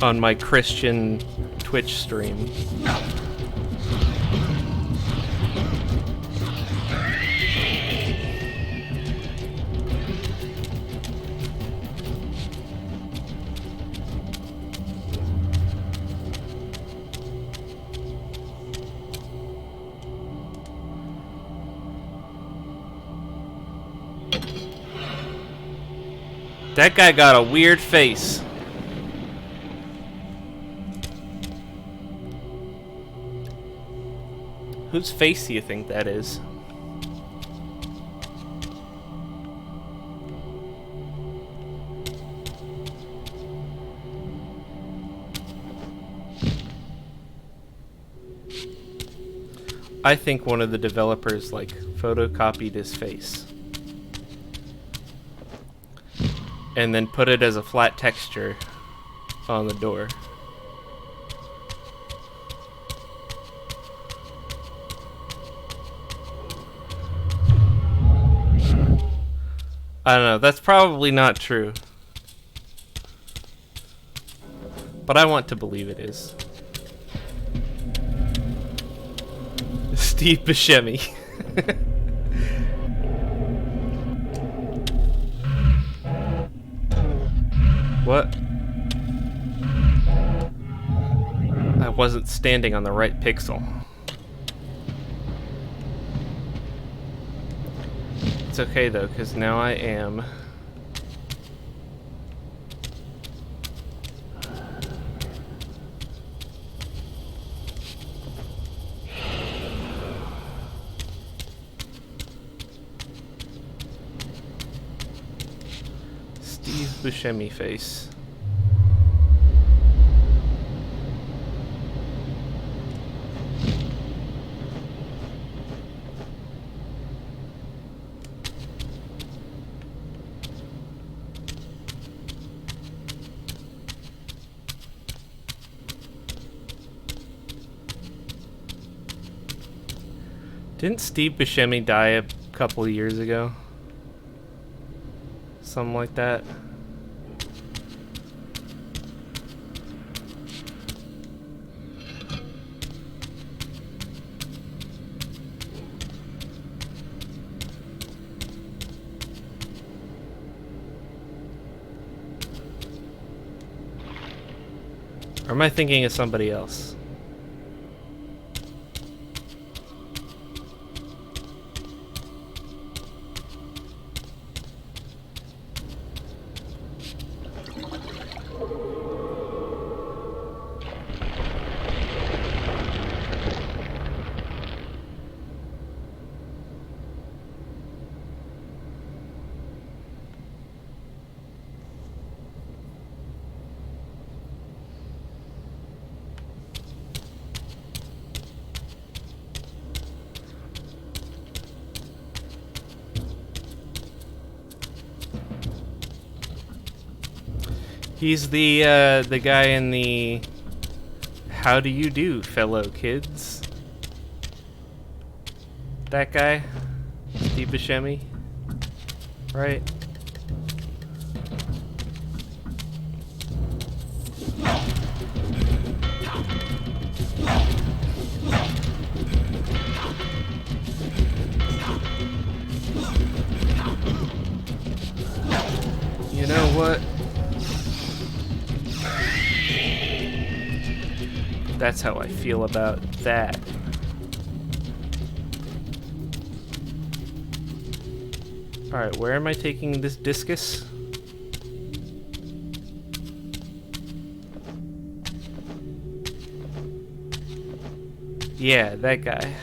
[SPEAKER 1] On my Christian Twitch stream. That guy got a weird face. Whose face do you think that is? I think one of the developers like photocopied his face and then put it as a flat texture on the door. I don't know, that's probably not true. But I want to believe it is. Steve Buscemi. What? I wasn't standing on the right pixel. It's okay though, because now I am. Steve Buscemi face. Didn't Steve Buscemi die a couple of years ago? Something like that. Or am I thinking of somebody else? He's the guy in the "How do you do, fellow kids?" That guy, Steve Buscemi, right? You know what? That's how I feel about that. Alright, where am I taking this discus? Yeah, that guy.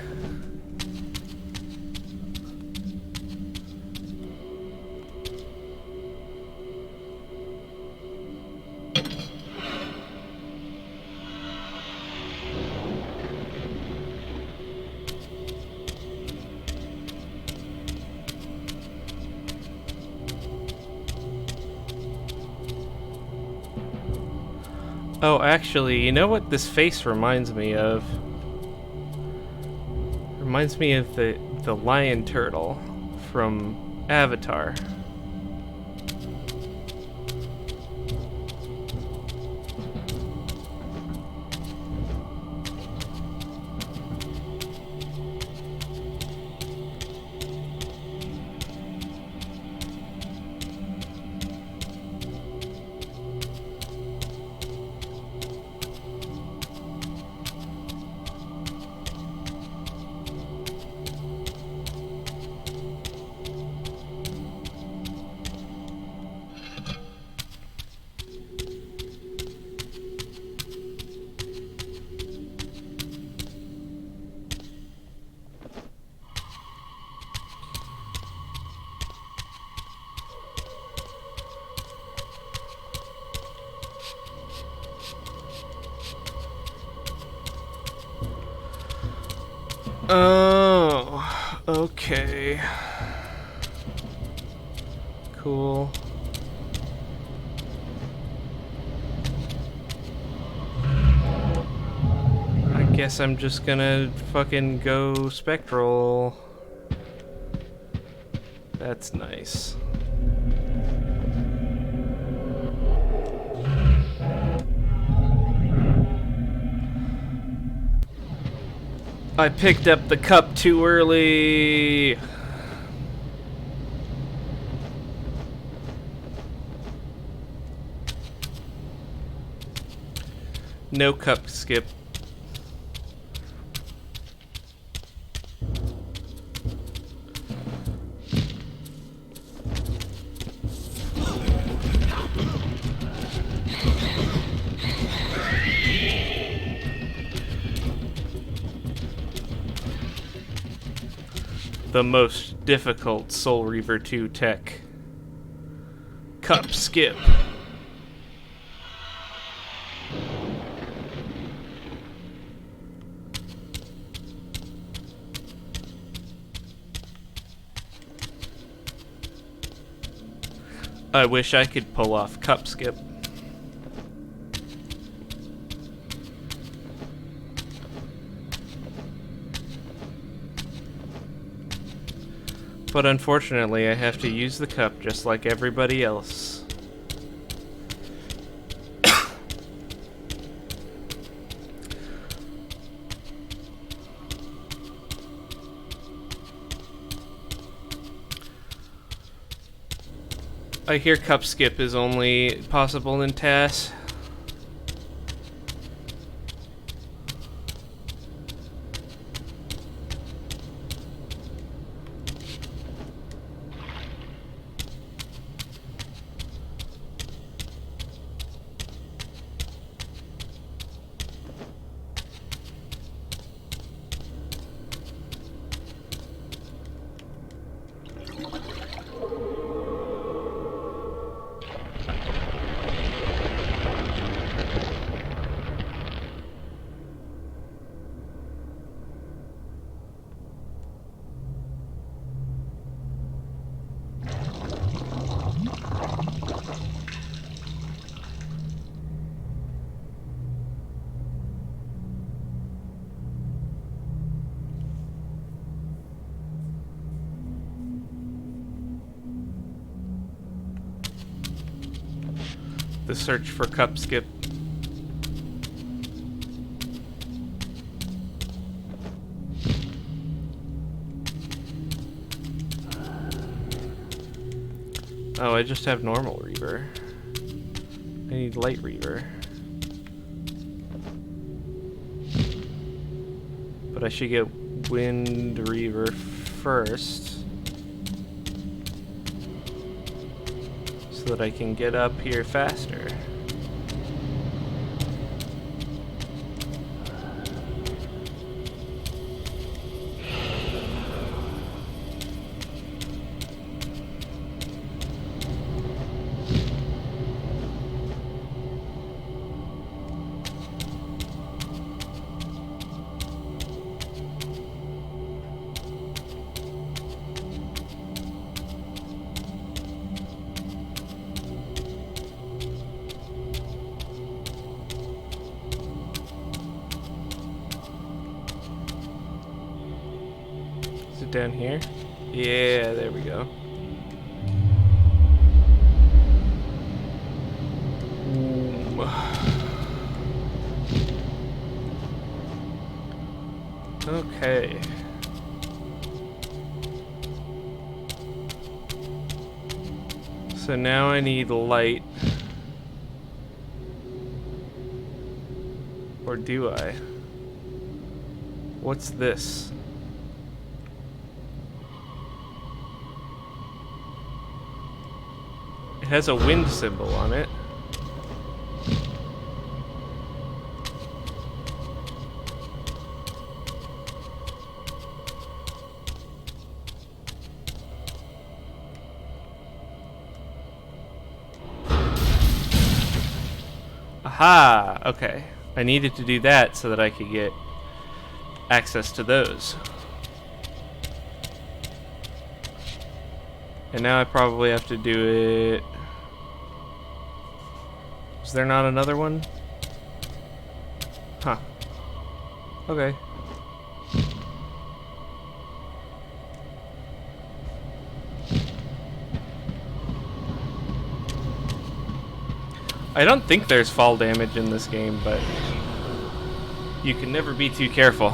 [SPEAKER 1] Oh, actually, you know what this face reminds me of? Reminds me of the lion turtle from Avatar. Oh, okay. Cool. I guess I'm just gonna fucking go spectral. That's nice. I picked up the cup too early. No cup skip. The most difficult Soul Reaver 2 tech. Cup skip. I wish I could pull off cup skip. But unfortunately, I have to use the cup just like everybody else. I hear cup skip is only possible in TAS. The search for cup skip. Oh, I just have normal Reaver. I need light Reaver. But I should get wind Reaver first, so that I can get up here faster. Is it down here? Yeah, there we go. Okay. So now I need light. Or do I? What's this? It has a wind symbol on it. Aha! Okay. I needed to do that so that I could get access to those. And now I probably have to do it... Is there not another one? Huh. Okay. I don't think there's fall damage in this game, but you can never be too careful.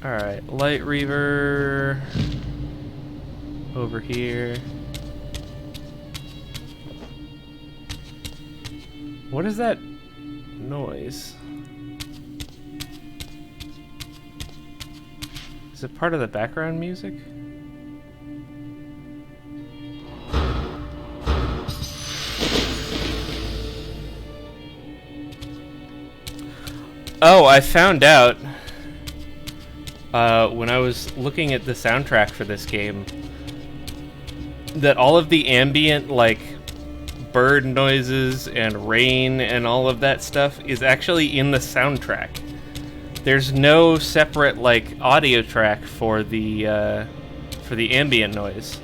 [SPEAKER 1] Alright, light Reaver over here. What is that noise? Is it part of the background music? Oh, I found out when I was looking at the soundtrack for this game that all of the ambient, like, bird noises and rain and all of that stuff is actually in the soundtrack. There's no separate, like, audio track for the ambient noise.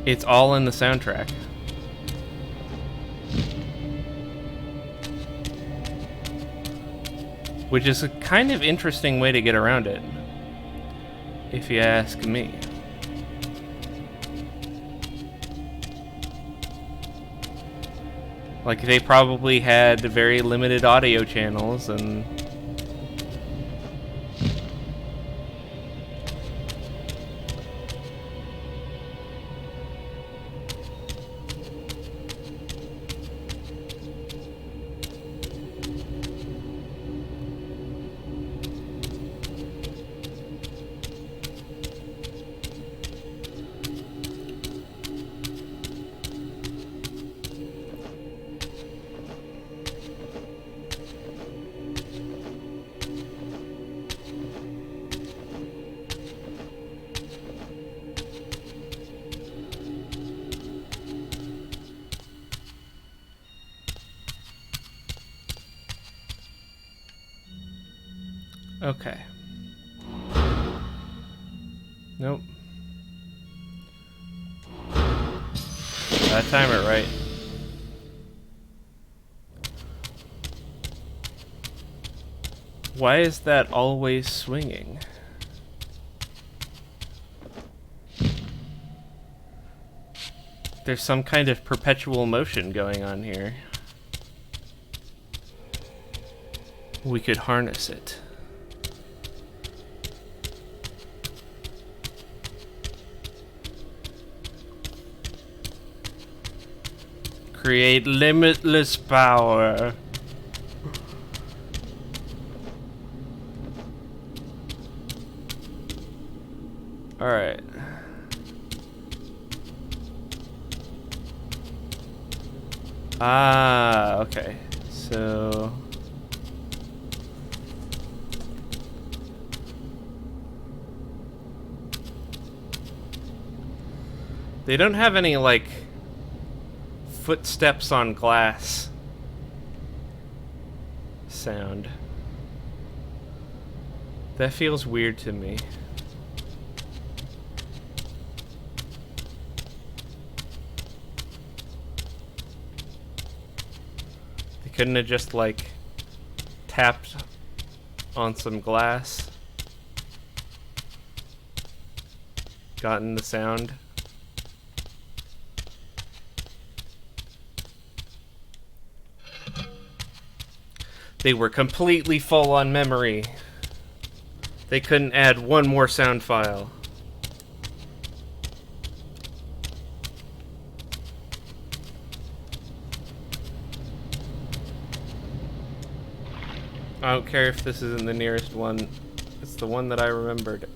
[SPEAKER 1] It's all in the soundtrack. Which is a kind of interesting way to get around it, if you ask me. Like, they probably had very limited audio channels and... Okay. Nope. Gotta time it right. Why is that always swinging? There's some kind of perpetual motion going on here. We could harness it. Create limitless power. Alright. Ah, okay. So... they don't have any, like, footsteps on glass sound. That feels weird to me. They couldn't have just, like, tapped on some glass, gotten the sound. They were completely full on memory. They couldn't add one more sound file. I don't care if this isn't the nearest one. It's the one that I remembered.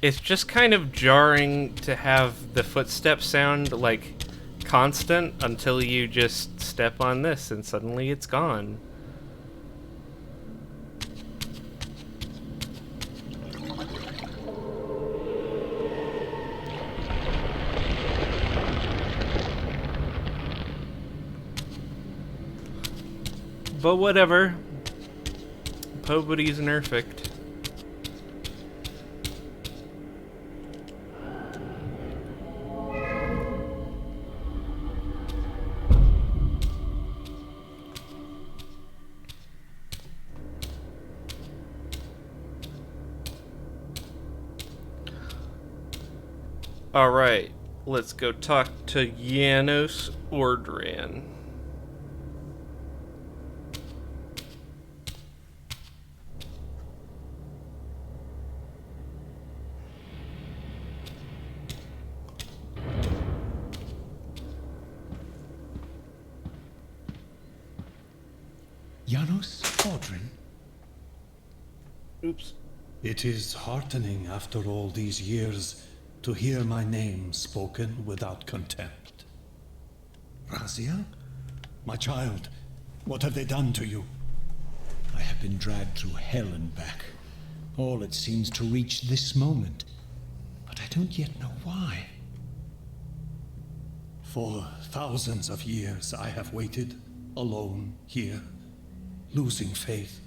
[SPEAKER 1] It's just kind of jarring to have the footstep sound like constant until you just step on this and suddenly it's gone. But whatever. Nobody's perfect. Alright, let's go talk to Janos Ordran.
[SPEAKER 3] Janos Ordran?
[SPEAKER 1] Oops.
[SPEAKER 2] It is heartening after all these years to hear my name spoken without contempt. Razia? My child, what have they done to you?
[SPEAKER 3] I have been dragged through hell and back. All it seems to reach this moment. But I don't yet know why.
[SPEAKER 2] For thousands of years I have waited, alone here, losing faith.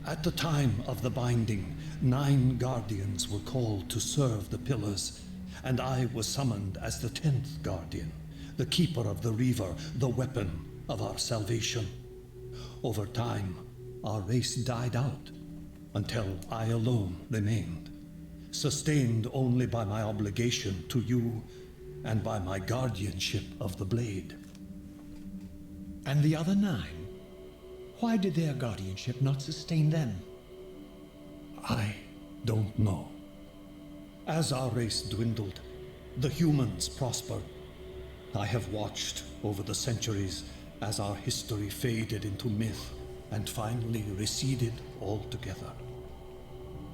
[SPEAKER 2] At the time of the binding, 9 guardians were called to serve the pillars, and I was summoned as the 10th guardian, the keeper of the Reaver, the weapon of our salvation. Over time, our race died out, until I alone remained, sustained only by my obligation to you and by my guardianship of the blade.
[SPEAKER 3] And the other 9? Why did their guardianship not sustain them?
[SPEAKER 2] I don't know. As our race dwindled, the humans prospered. I have watched over the centuries as our history faded into myth and finally receded altogether.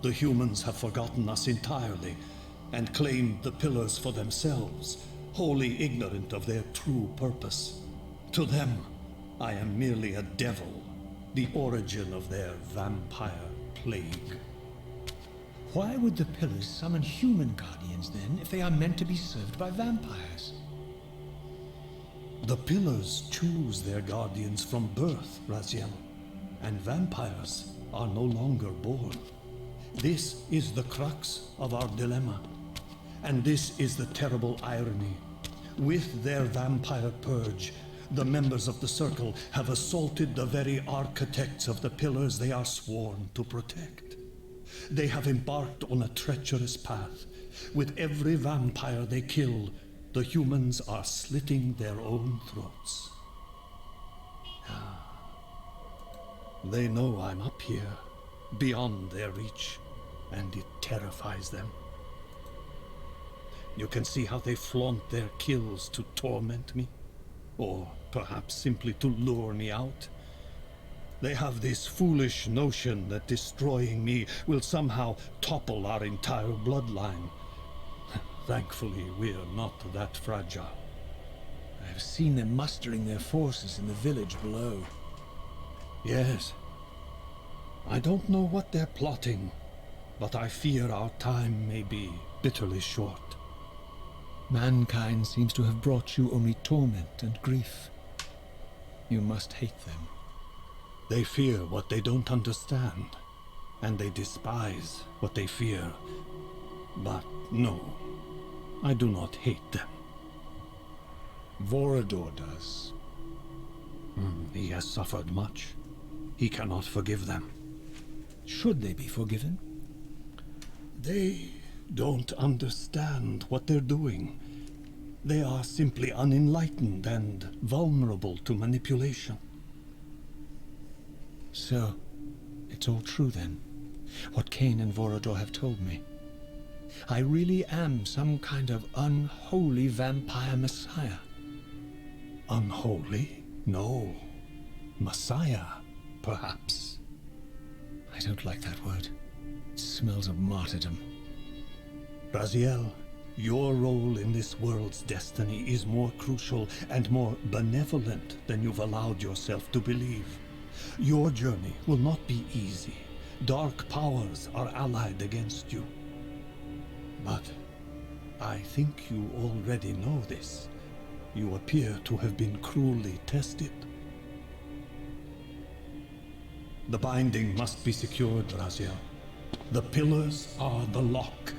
[SPEAKER 2] The humans have forgotten us entirely and claimed the pillars for themselves, wholly ignorant of their true purpose. To them, I am merely a devil, the origin of their vampire plague.
[SPEAKER 3] Why would the pillars summon human guardians then, if they are meant to be served by vampires?
[SPEAKER 2] The pillars choose their guardians from birth, Raziel, and vampires are no longer born. This is the crux of our dilemma, and this is the terrible irony. With their vampire purge, the members of the Circle have assaulted the very architects of the pillars they are sworn to protect. They have embarked on a treacherous path. With every vampire they kill, the humans are slitting their own throats. They know I'm up here, beyond their reach, and it terrifies them. You can see how they flaunt their kills to torment me, or perhaps simply to lure me out. They have this foolish notion that destroying me will somehow topple our entire bloodline. Thankfully, we're not that fragile.
[SPEAKER 3] I have seen them mustering their forces in the village below.
[SPEAKER 2] Yes. I don't know what they're plotting, but I fear our time may be bitterly short.
[SPEAKER 3] Mankind seems to have brought you only torment and grief. You must hate them.
[SPEAKER 2] They fear what they don't understand, and they despise what they fear. But no, I do not hate them.
[SPEAKER 3] Vorador does.
[SPEAKER 2] He has suffered much. He cannot forgive them.
[SPEAKER 3] Should they be forgiven?
[SPEAKER 2] They don't understand what they're doing. They are simply unenlightened and vulnerable to manipulation.
[SPEAKER 3] So, it's all true then. What Cain and Vorador have told me. I really am some kind of unholy vampire messiah.
[SPEAKER 2] Unholy? No. Messiah, perhaps.
[SPEAKER 3] I don't like that word. It smells of martyrdom.
[SPEAKER 2] Raziel, your role in this world's destiny is more crucial and more benevolent than you've allowed yourself to believe. Your journey will not be easy. Dark powers are allied against you. But I think you already know this. You appear to have been cruelly tested. The binding must be secured, Raziel. The pillars are the lock.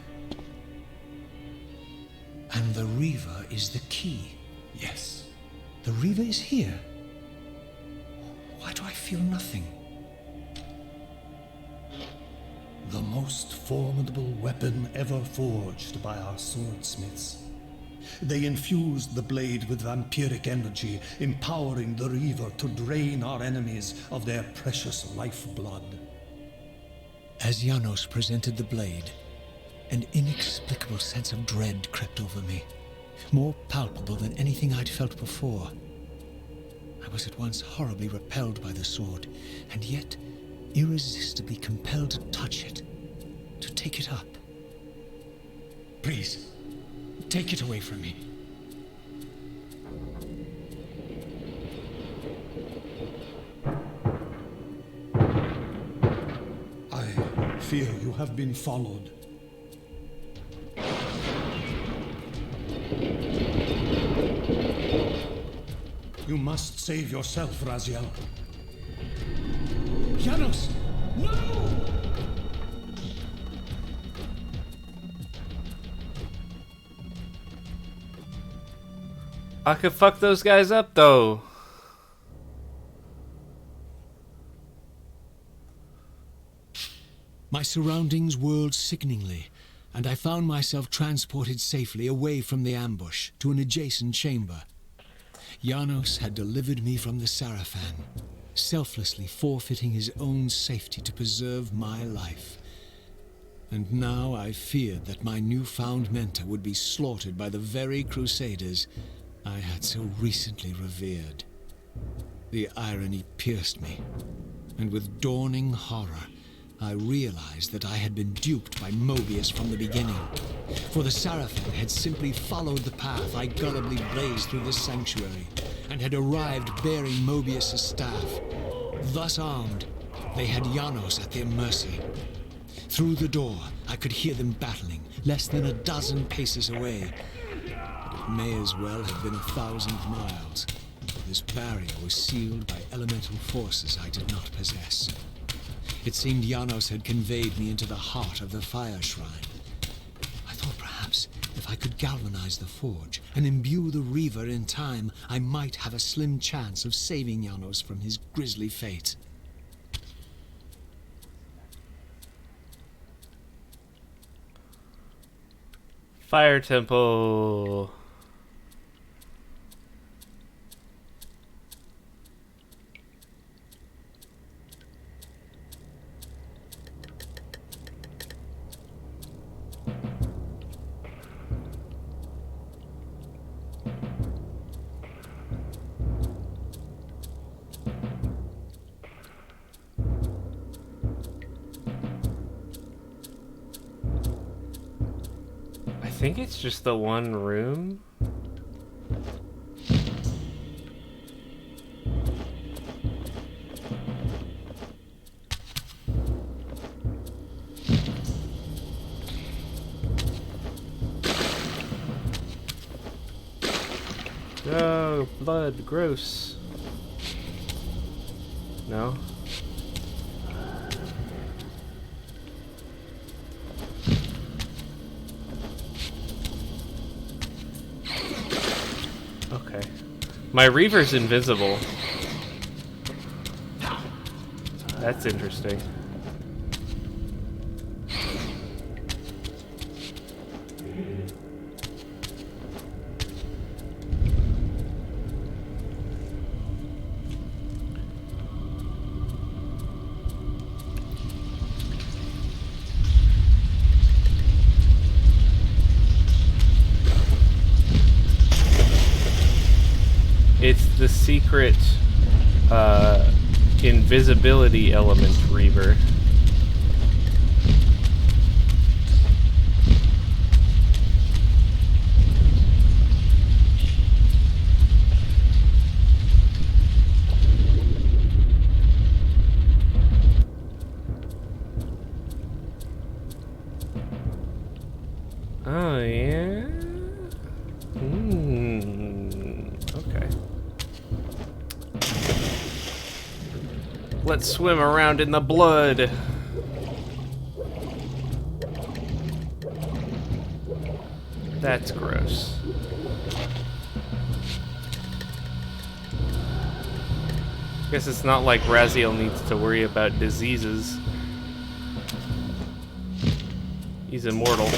[SPEAKER 3] And the Reaver is the key.
[SPEAKER 2] Yes.
[SPEAKER 3] The Reaver is here. Why do I feel nothing?
[SPEAKER 2] The most formidable weapon ever forged by our swordsmiths. They infused the blade with vampiric energy, empowering the Reaver to drain our enemies of their precious lifeblood.
[SPEAKER 3] As Janos presented the blade, an inexplicable sense of dread crept over me, more palpable than anything I'd felt before. I was at once horribly repelled by the sword, and yet irresistibly compelled to touch it, to take it up.
[SPEAKER 2] Please, take it away from me. I fear you have been followed. You must save yourself, Raziel. Janos! No!
[SPEAKER 1] I could fuck those guys up, though.
[SPEAKER 3] My surroundings whirled sickeningly, and I found myself transported safely away from the ambush to an adjacent chamber. Janos had delivered me from the Sarafan, selflessly forfeiting his own safety to preserve my life. And now I feared that my newfound mentor would be slaughtered by the very crusaders I had so recently revered. The irony pierced me, and with dawning horror, I realized that I had been duped by Mobius from the beginning. For the Sarafan had simply followed the path I gullibly blazed through this sanctuary, and had arrived bearing Mobius' staff. Thus armed, they had Janos at their mercy. Through the door, I could hear them battling, less than a dozen paces away. But it may as well have been 1,000 miles. This barrier was sealed by elemental forces I did not possess. It seemed Janos had conveyed me into the heart of the fire shrine. I thought perhaps if I could galvanize the forge and imbue the Reaver in time, I might have a slim chance of saving Janos from his grisly fate.
[SPEAKER 1] Fire Temple. I think it's just the one room. Oh, blood, gross. No? Okay. My Reaver's invisible. That's interesting. It's the secret invisibility element, Reaver. yeah. Okay. Let's swim around in the blood. That's gross. Guess it's not like Raziel needs to worry about diseases. He's immortal.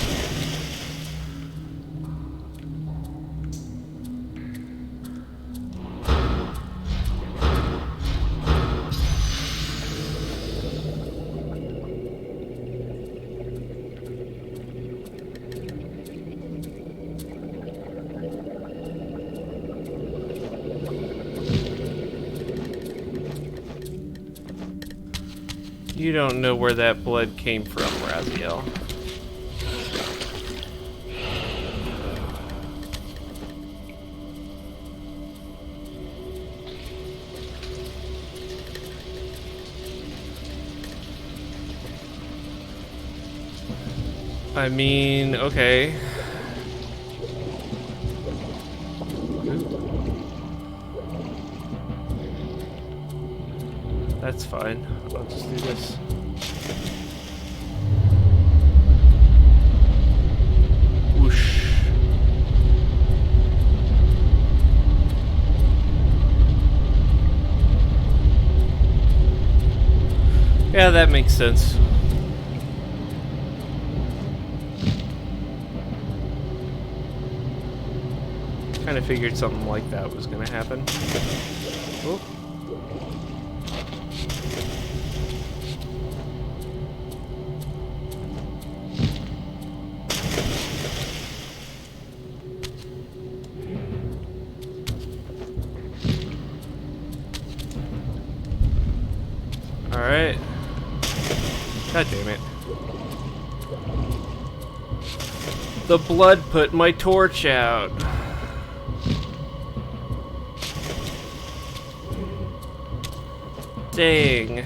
[SPEAKER 1] You don't know where that blood came from, Raziel. I mean, okay. That's fine. I'll just do this. Whoosh. Yeah, that makes sense. Kind of figured something like that was gonna happen. Oh. Alright. God damn it. The blood put my torch out. Dang.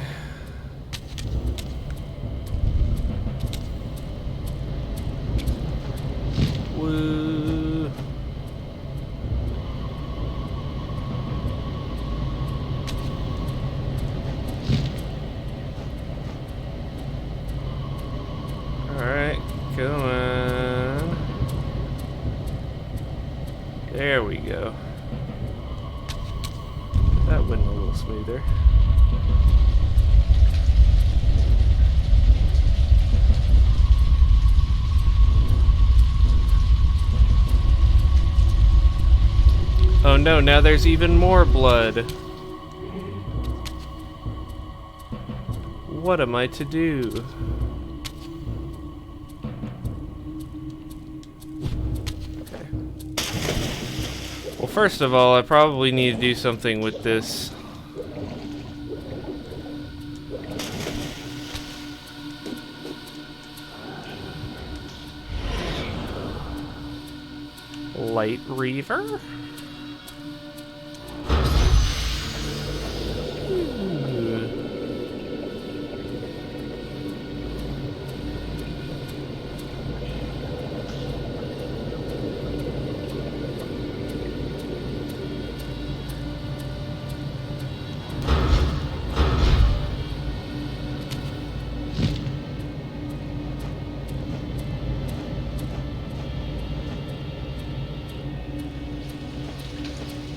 [SPEAKER 1] Woo. Alright, go on. There we go. That went a little smoother. Oh no, now there's even more blood. What am I to do? Okay. Well, first of all, I probably need to do something with this. Light Reaver?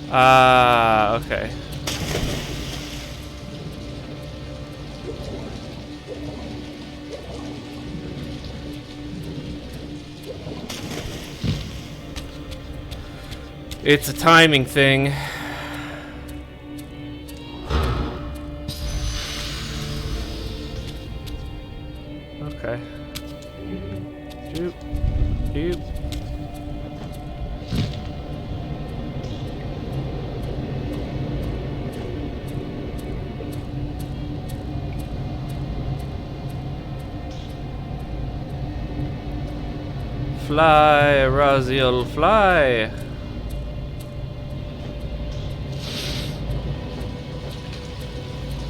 [SPEAKER 1] Ah, okay. It's a timing thing. Okay. Doop. Doop. Fly, Raziel, fly!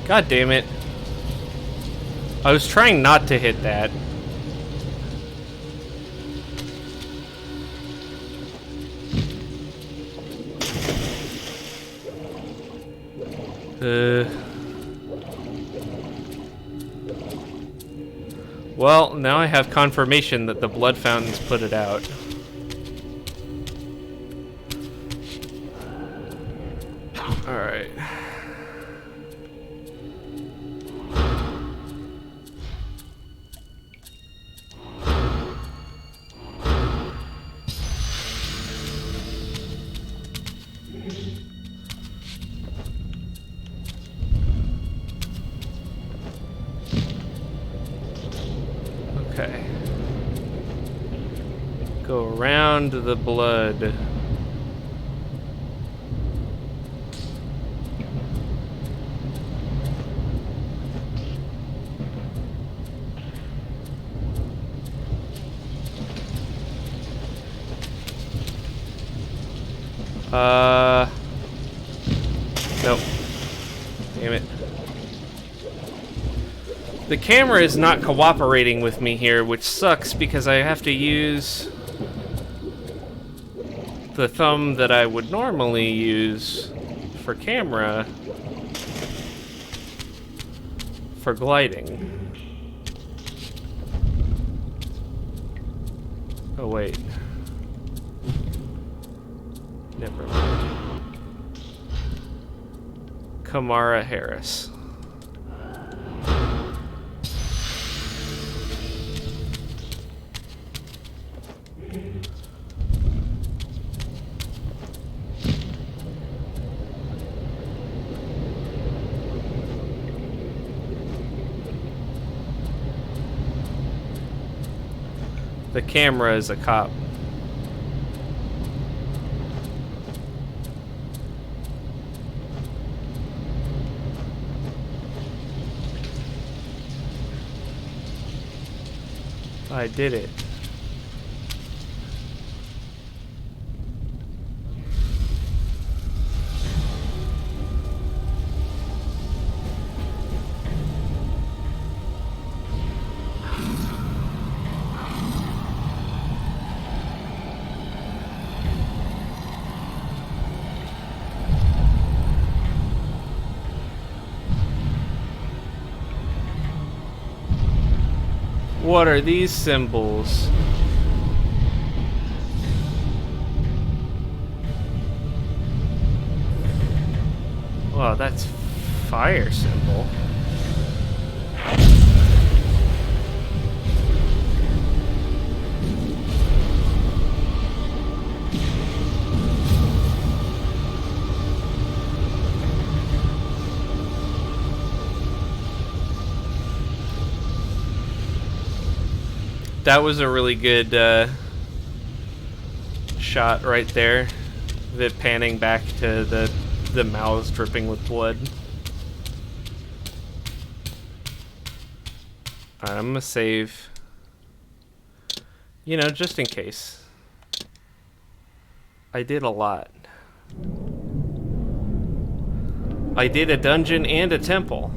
[SPEAKER 1] God damn it. I was trying not to hit that. Well, now I have confirmation that the blood fountains put it out. Alright. Okay. Go around the blood. Nope. Damn it. The camera is not cooperating with me here, which sucks because I have to use the thumb that I would normally use for camera for gliding. Oh, wait. Never mind. Kamara Harris. The camera is a cop. I did it. What are these symbols? Wow, that's fire symbol. That was a really good shot right there. Of it panning back to the mouths dripping with blood. Alright, I'm gonna save. You know, just in case. I did a lot. I did a dungeon and a temple.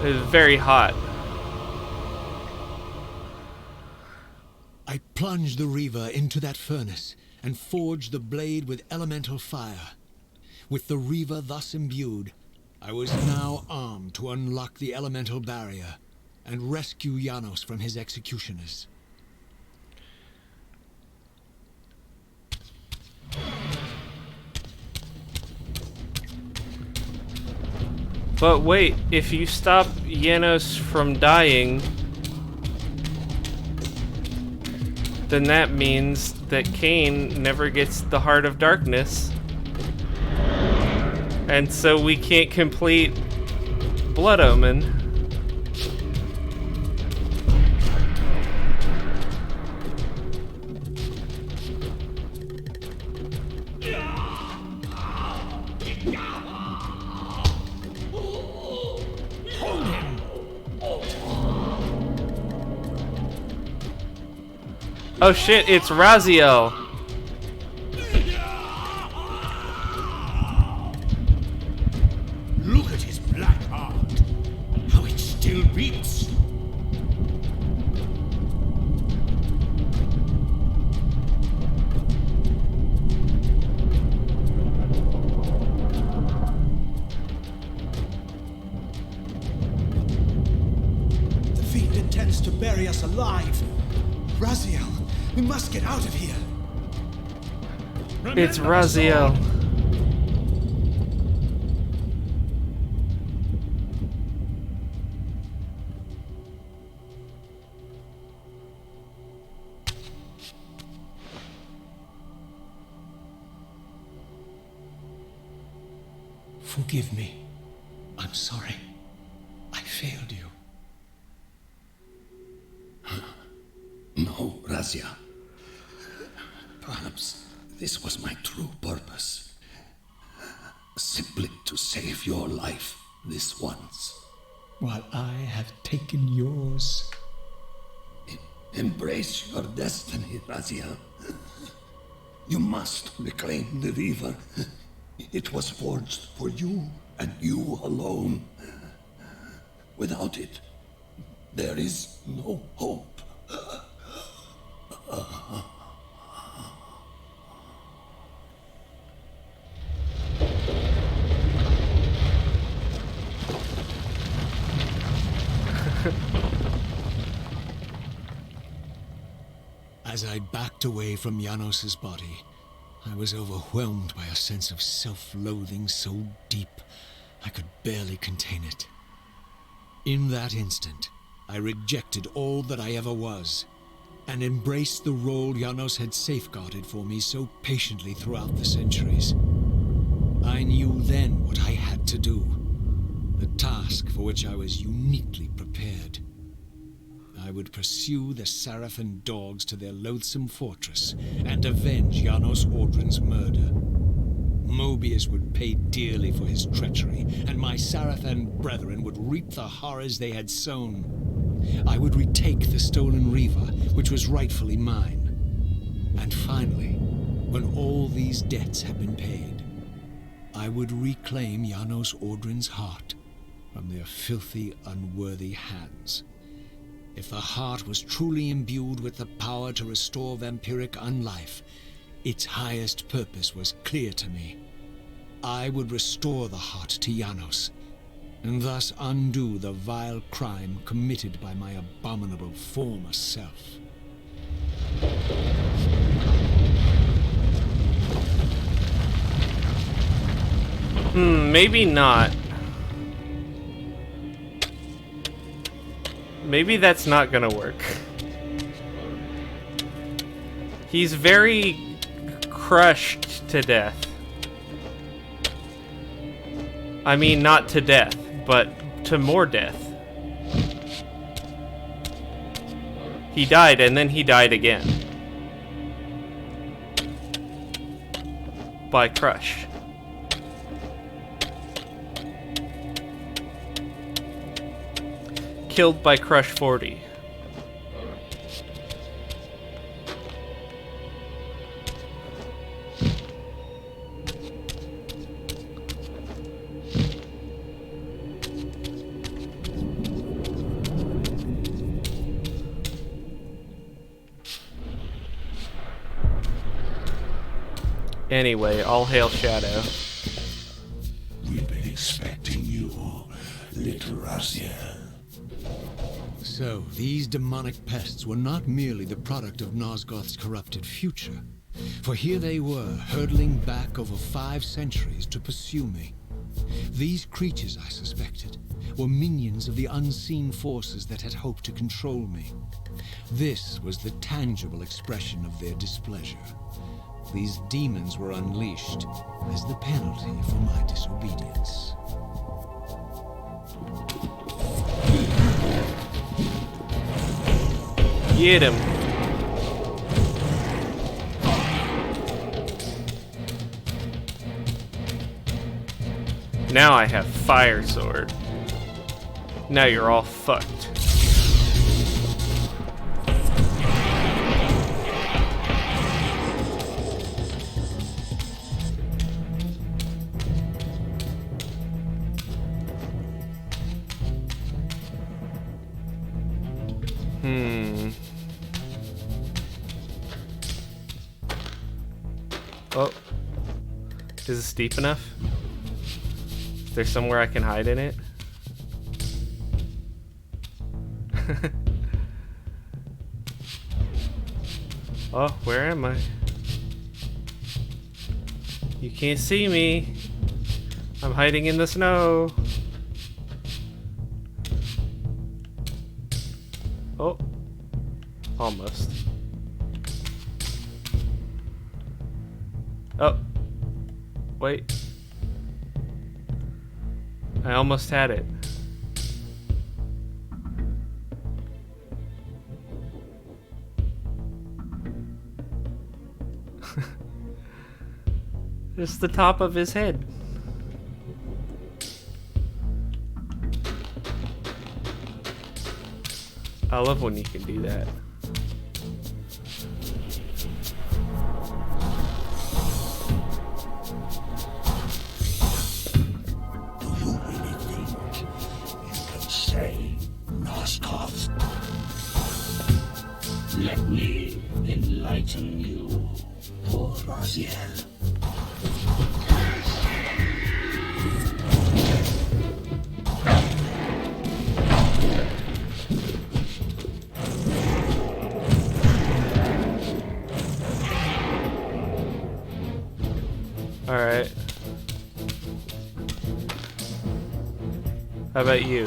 [SPEAKER 1] It was very hot.
[SPEAKER 3] I plunged the Reaver into that furnace and forged the blade with elemental fire. With the Reaver thus imbued, I was now armed to unlock the elemental barrier and rescue Janos from his executioners.
[SPEAKER 1] But wait, if you stop Janos from dying, then that means that Cain never gets the Heart of Darkness. And so we can't complete Blood Omen. Oh shit, it's Raziel.
[SPEAKER 3] Look at his black heart. How it still beats.
[SPEAKER 2] The fiend intends to bury us alive. Raziel, we must get out of here.
[SPEAKER 1] It's Raziel.
[SPEAKER 2] Forgive me. I'm sorry. I failed you.
[SPEAKER 4] No, Razia. Perhaps this was my true purpose. Simply to save your life this once.
[SPEAKER 2] While I have taken yours.
[SPEAKER 4] Embrace your destiny, Razia. You must reclaim the Reaver. It was forged for you and you alone. Without it, there is no hope.
[SPEAKER 3] As I backed away from Janos's body, I was overwhelmed by a sense of self-loathing so deep I could barely contain it. In that instant, I rejected all that I ever was, and embraced the role Janos had safeguarded for me so patiently throughout the centuries. I knew then what I had to do, the task for which I was uniquely prepared. I would pursue the Sarafan dogs to their loathsome fortress and avenge Janos Audrin's murder. Mobius would pay dearly for his treachery, and my Sarafan brethren would reap the horrors they had sown. I would retake the stolen Reaver, which was rightfully mine. And finally, when all these debts had been paid, I would reclaim Janos Audrin's heart from their filthy, unworthy hands. If the heart was truly imbued with the power to restore vampiric unlife, its highest purpose was clear to me. I would restore the heart to Janos, and thus undo the vile crime committed by my abominable former self.
[SPEAKER 1] Maybe not. Maybe that's not gonna work. He's very crushed to death. I mean, not to death, but to more death. He died, and then he died again. By crush. Killed by Crush 40. Anyway, all hail Shadow.
[SPEAKER 4] We've been expecting you, little Razia.
[SPEAKER 3] So, these demonic pests were not merely the product of Nosgoth's corrupted future, for here they were, hurtling back over 5 centuries to pursue me. These creatures, I suspected, were minions of the unseen forces that had hoped to control me. This was the tangible expression of their displeasure. These demons were unleashed as the penalty for my disobedience.
[SPEAKER 1] Get him. Now I have Fire Sword. Now you're all fucked. Hmm. Oh. Is it steep enough? Is there somewhere I can hide in it? Oh, where am I? You can't see me. I'm hiding in the snow. Oh. Almost. Oh. Wait. I almost had it. It's the top of his head. I love when you can do that.
[SPEAKER 4] Do you really think you can say Noskov? Let me enlighten you, poor Raziel.
[SPEAKER 1] Alright. How about you?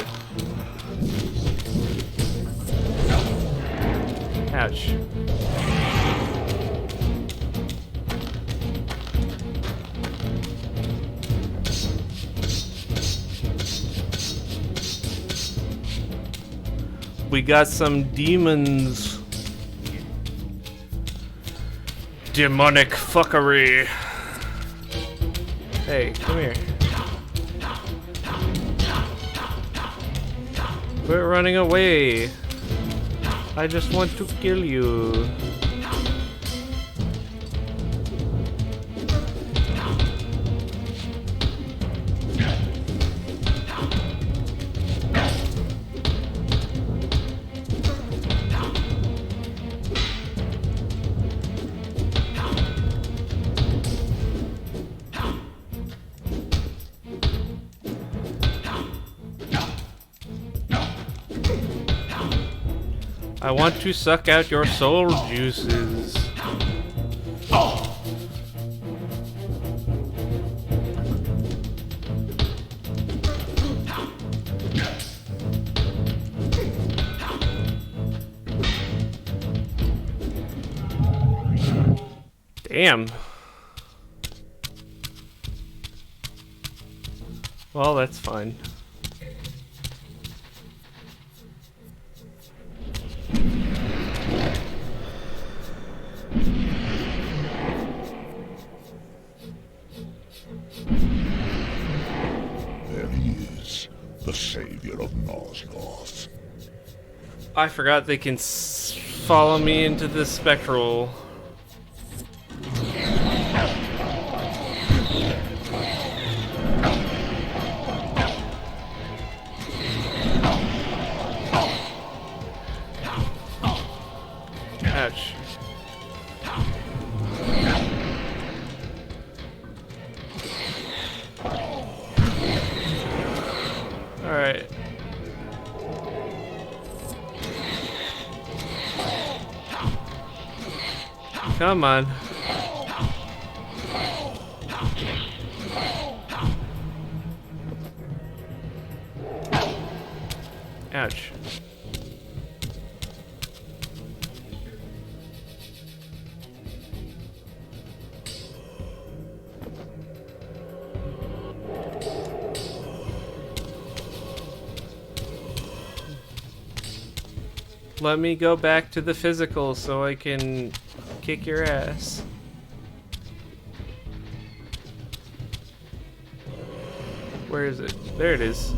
[SPEAKER 1] Ouch. We got some demons. Demonic fuckery. Hey, come here. Quit running away. I just want to kill you. I want to suck out your soul juices. Damn. Well, that's fine.
[SPEAKER 4] There he is, the savior of Nosgoth.
[SPEAKER 1] I forgot they can follow me into the spectral. Ouch. Alright. Come on. Ouch. Let me go back to the physical so I can kick your ass. Where is it? There it is.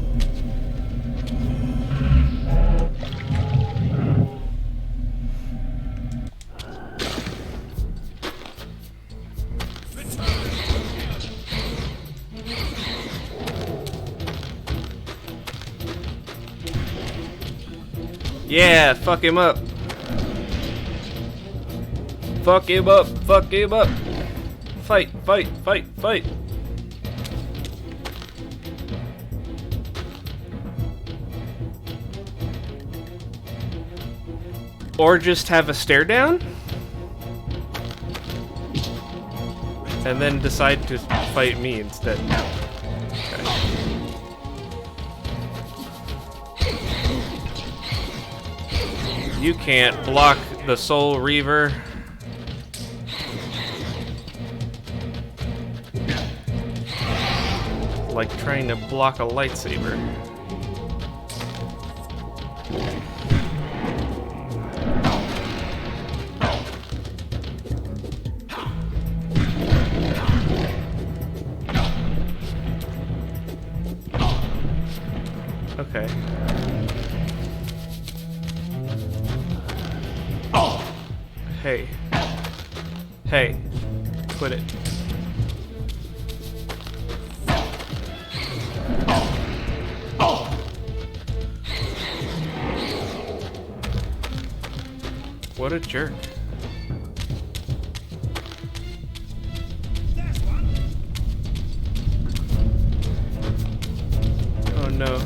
[SPEAKER 1] Yeah, fuck him up. Fuck him up, fuck him up. Fight, fight, fight, fight. Or just have a stare down? And then decide to fight me instead. Okay. You can't block the Soul Reaver. Like trying to block a lightsaber. Okay. Hey. Hey. Quit it. What a jerk. Oh no.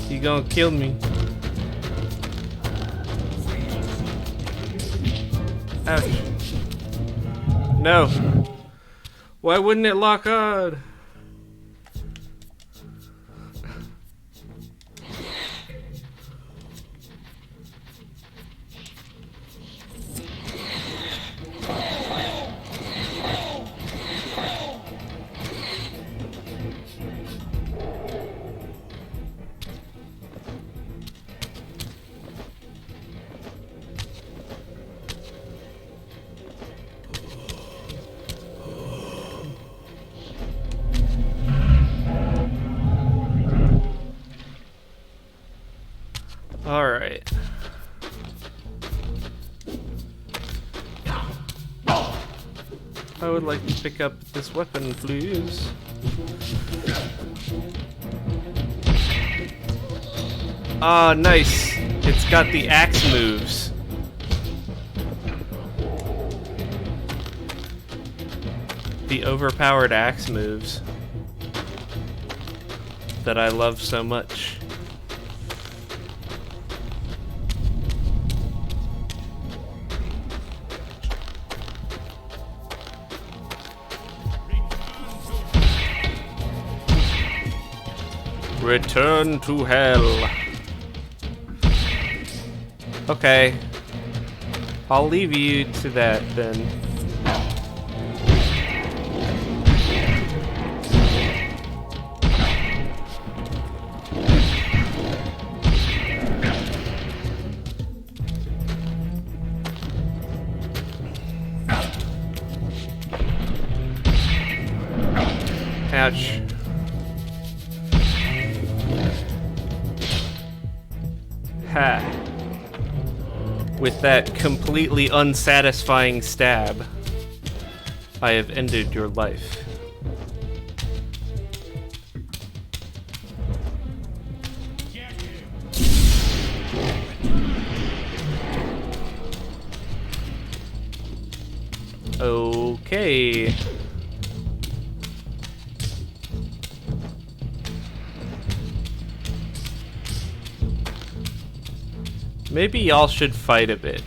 [SPEAKER 1] He gonna kill me. Ouch. No. Why wouldn't it lock on? Alright. I would like to pick up this weapon, please. Ah, nice. It's got the axe moves. The overpowered axe moves that I love so much. Return to hell. Okay. I'll leave you to that then. Ouch. Ha. With that completely unsatisfying stab, I have ended your life. Okay. Maybe y'all should fight a bit.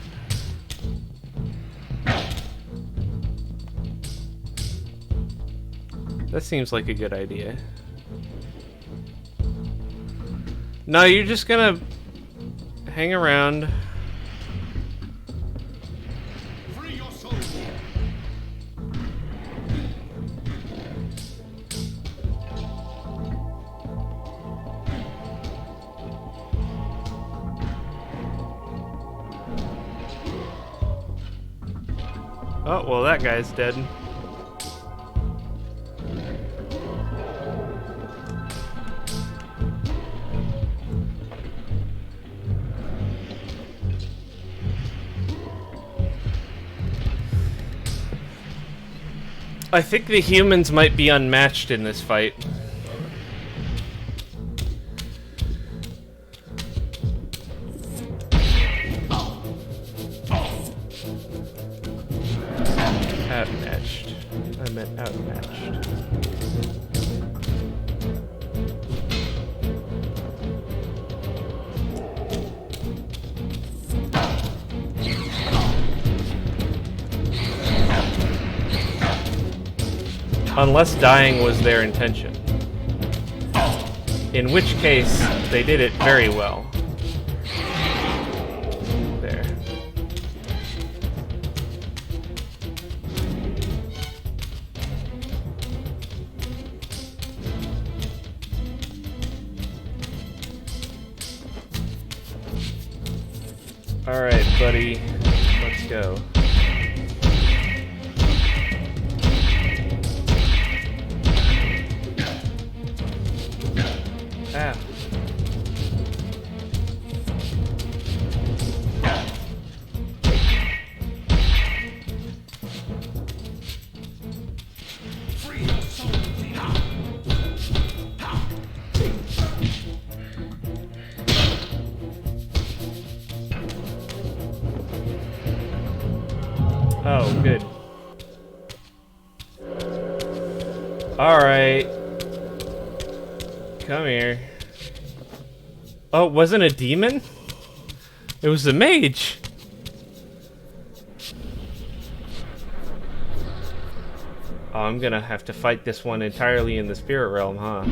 [SPEAKER 1] That seems like a good idea. No, you're just gonna hang around.
[SPEAKER 4] Free your soul.
[SPEAKER 1] Oh, well, that guy's dead. I think the humans might be unmatched in this fight. unmatched. Unless dying was their intention. In which case, they did it very well. There. Alright, buddy. Let's go. Ah. Oh, good. Alright. Come here. Oh, it wasn't a demon? It was a mage! Oh, I'm gonna have to fight this one entirely in the spirit realm, huh?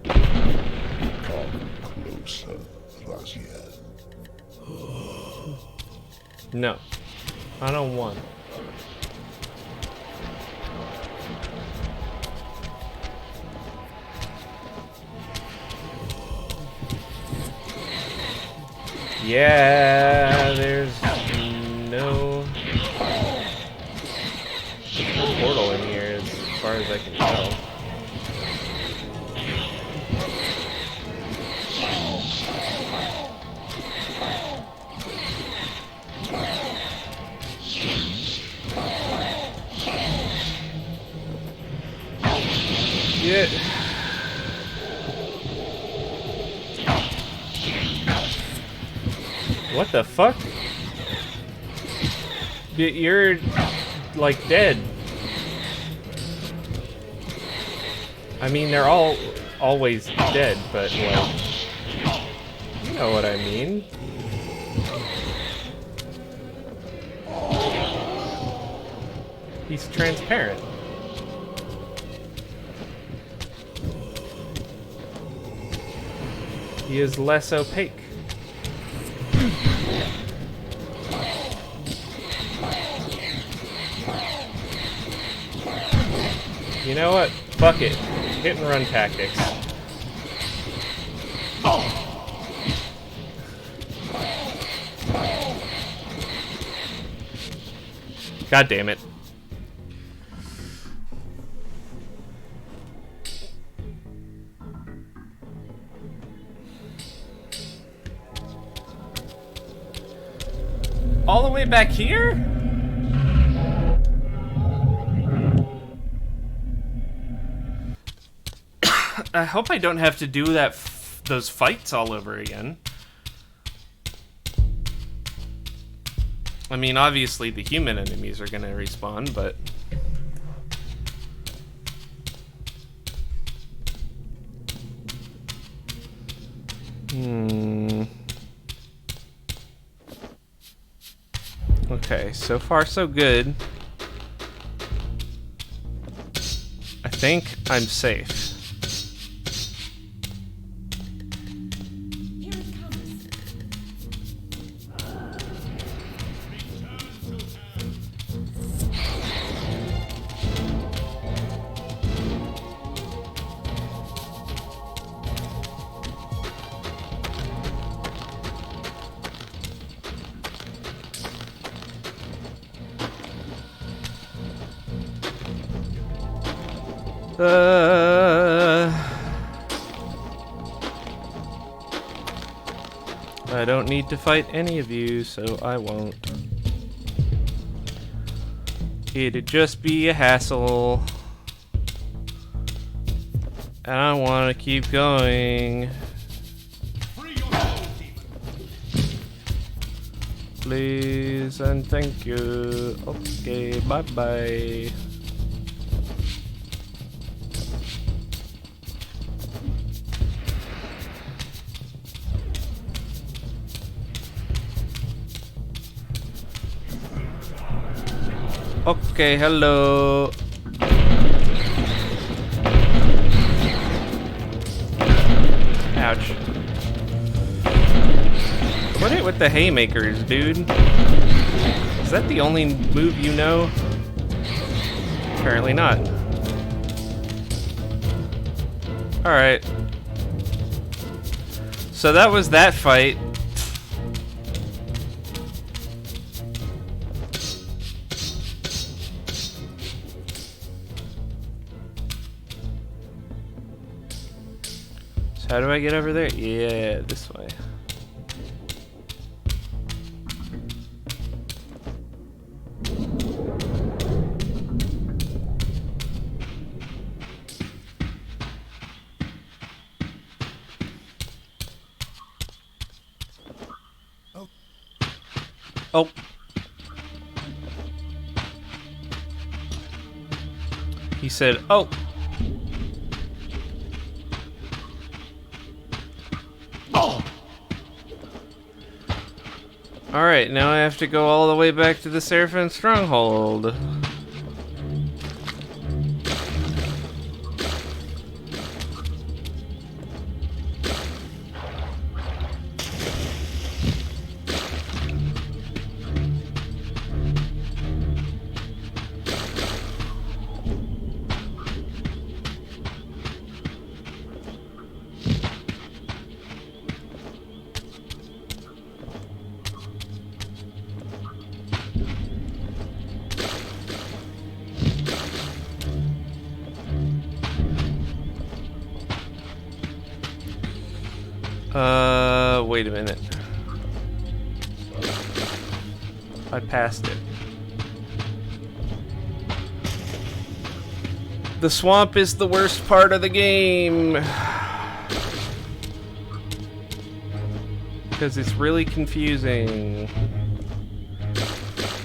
[SPEAKER 4] Come closer, Raziel.
[SPEAKER 1] No. I don't want. Yeah, there's no portal in here as far as I can tell. Yeah. What the fuck? You're like dead. I mean, they're all always dead, but like, you know what I mean. He's transparent. He is less opaque. You know what? Fuck it. Hit and run tactics. God damn it. All the way back here? I hope I don't have to do those fights all over again. I mean, obviously the human enemies are gonna respawn, but... Okay, so far so good. I think I'm safe.
[SPEAKER 5] Here it comes.
[SPEAKER 1] I don't need to fight any of you, so I won't. It'd just be a hassle. And I want to keep going. please, and thank you. Okay, bye-bye. Okay, hello. Ouch. Quit it with the haymakers, dude. Is that the only move you know? Apparently not. Alright. So that was that fight. So how do I get over there? Yeah, this way. Oh. He said, oh.
[SPEAKER 3] Oh!
[SPEAKER 1] Alright, now I have to go all the way back to the Seraphim Stronghold. Wait a minute. I passed it. The swamp is the worst part of the game. Because it's really confusing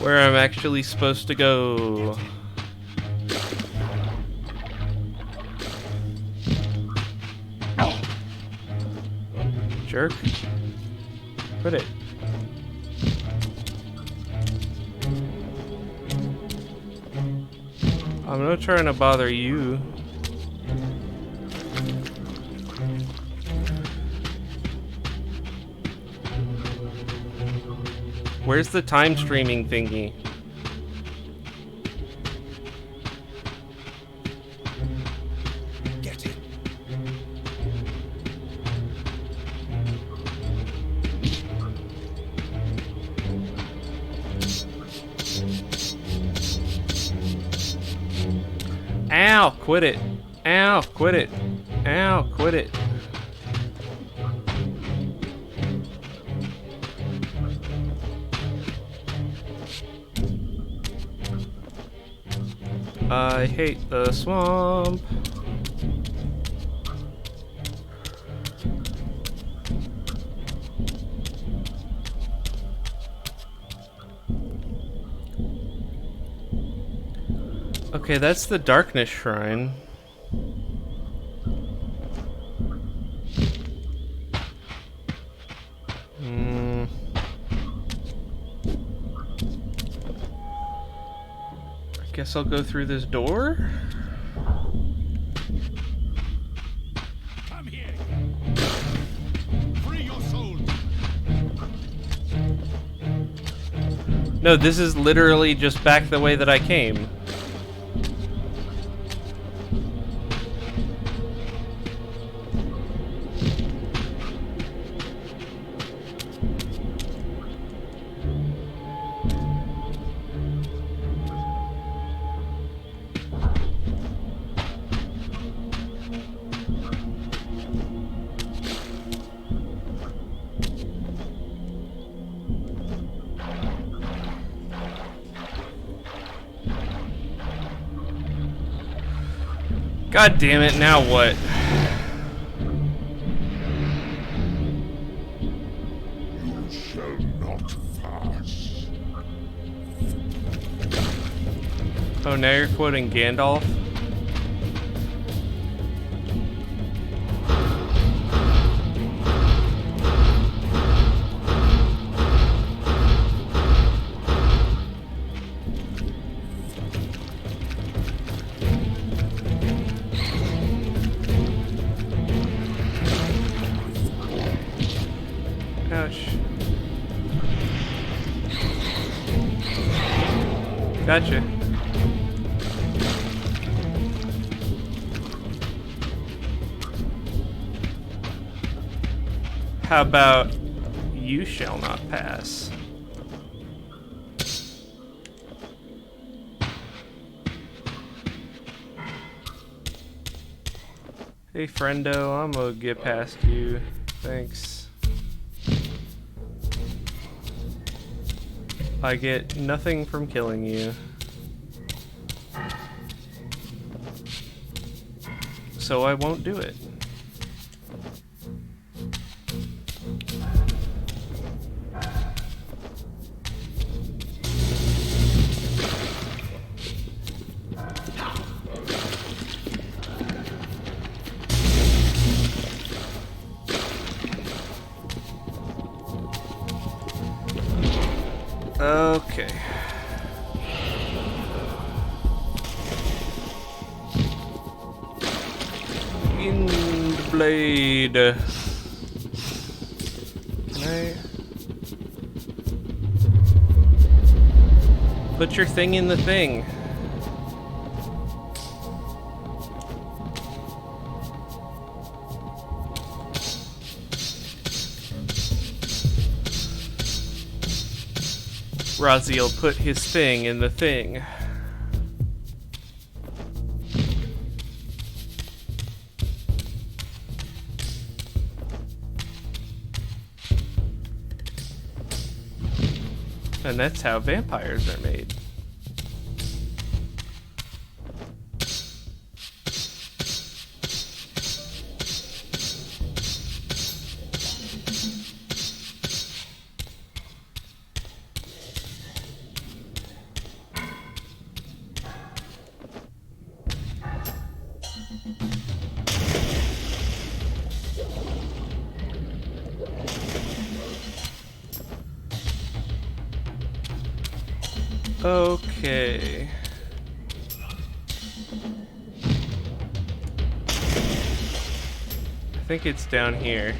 [SPEAKER 1] where I'm actually supposed to go. Jerk. Quit it. I'm not trying to bother you. Where's the time streaming thingy?
[SPEAKER 3] Get it.
[SPEAKER 1] Ow! Quit it! Ow! Quit it! Ow! Quit it! I hate the swamp. Okay, that's the darkness shrine. I guess I'll go through this door.
[SPEAKER 3] Come here. Free your soul.
[SPEAKER 1] No, this is literally just back the way that I came. God damn it, now what?
[SPEAKER 5] You shall not pass.
[SPEAKER 1] Oh, now you're quoting Gandalf? Ouch. Gotcha. How about you shall not pass? Hey friendo, I'm gonna get past you. Thanks. I get nothing from killing you. So I won't do it. Okay. In the blade. Can I put your thing in the thing? Raziel put his thing in the thing. And that's how vampires are made. Okay. I think it's down here.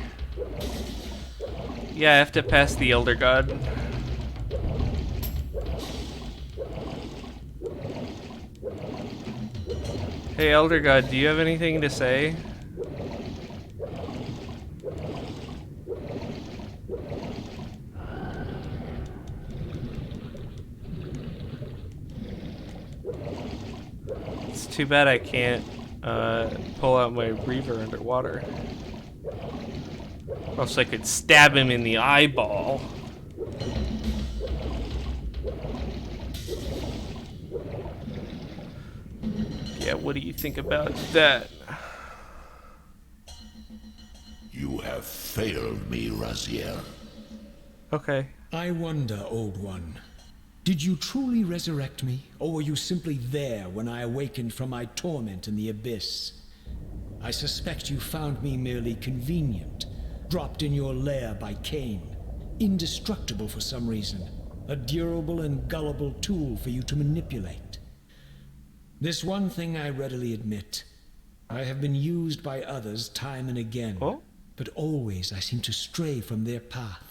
[SPEAKER 1] Yeah, I have to pass the Elder God. Hey, Elder God, do you have anything to say? It's too bad I can't pull out my Reaver underwater. Or else I could stab him in the eyeball. Yeah, what do you think about that?
[SPEAKER 4] You have failed me, Raziel.
[SPEAKER 1] Okay.
[SPEAKER 3] I wonder, Old One. Did you truly resurrect me, or were you simply there when I awakened from my torment in the abyss? I suspect you found me merely convenient, dropped in your lair by Cain, indestructible for some reason, a durable and gullible tool for you to manipulate. This one thing I readily admit. I have been used by others time and again, but always I seem to stray from their path.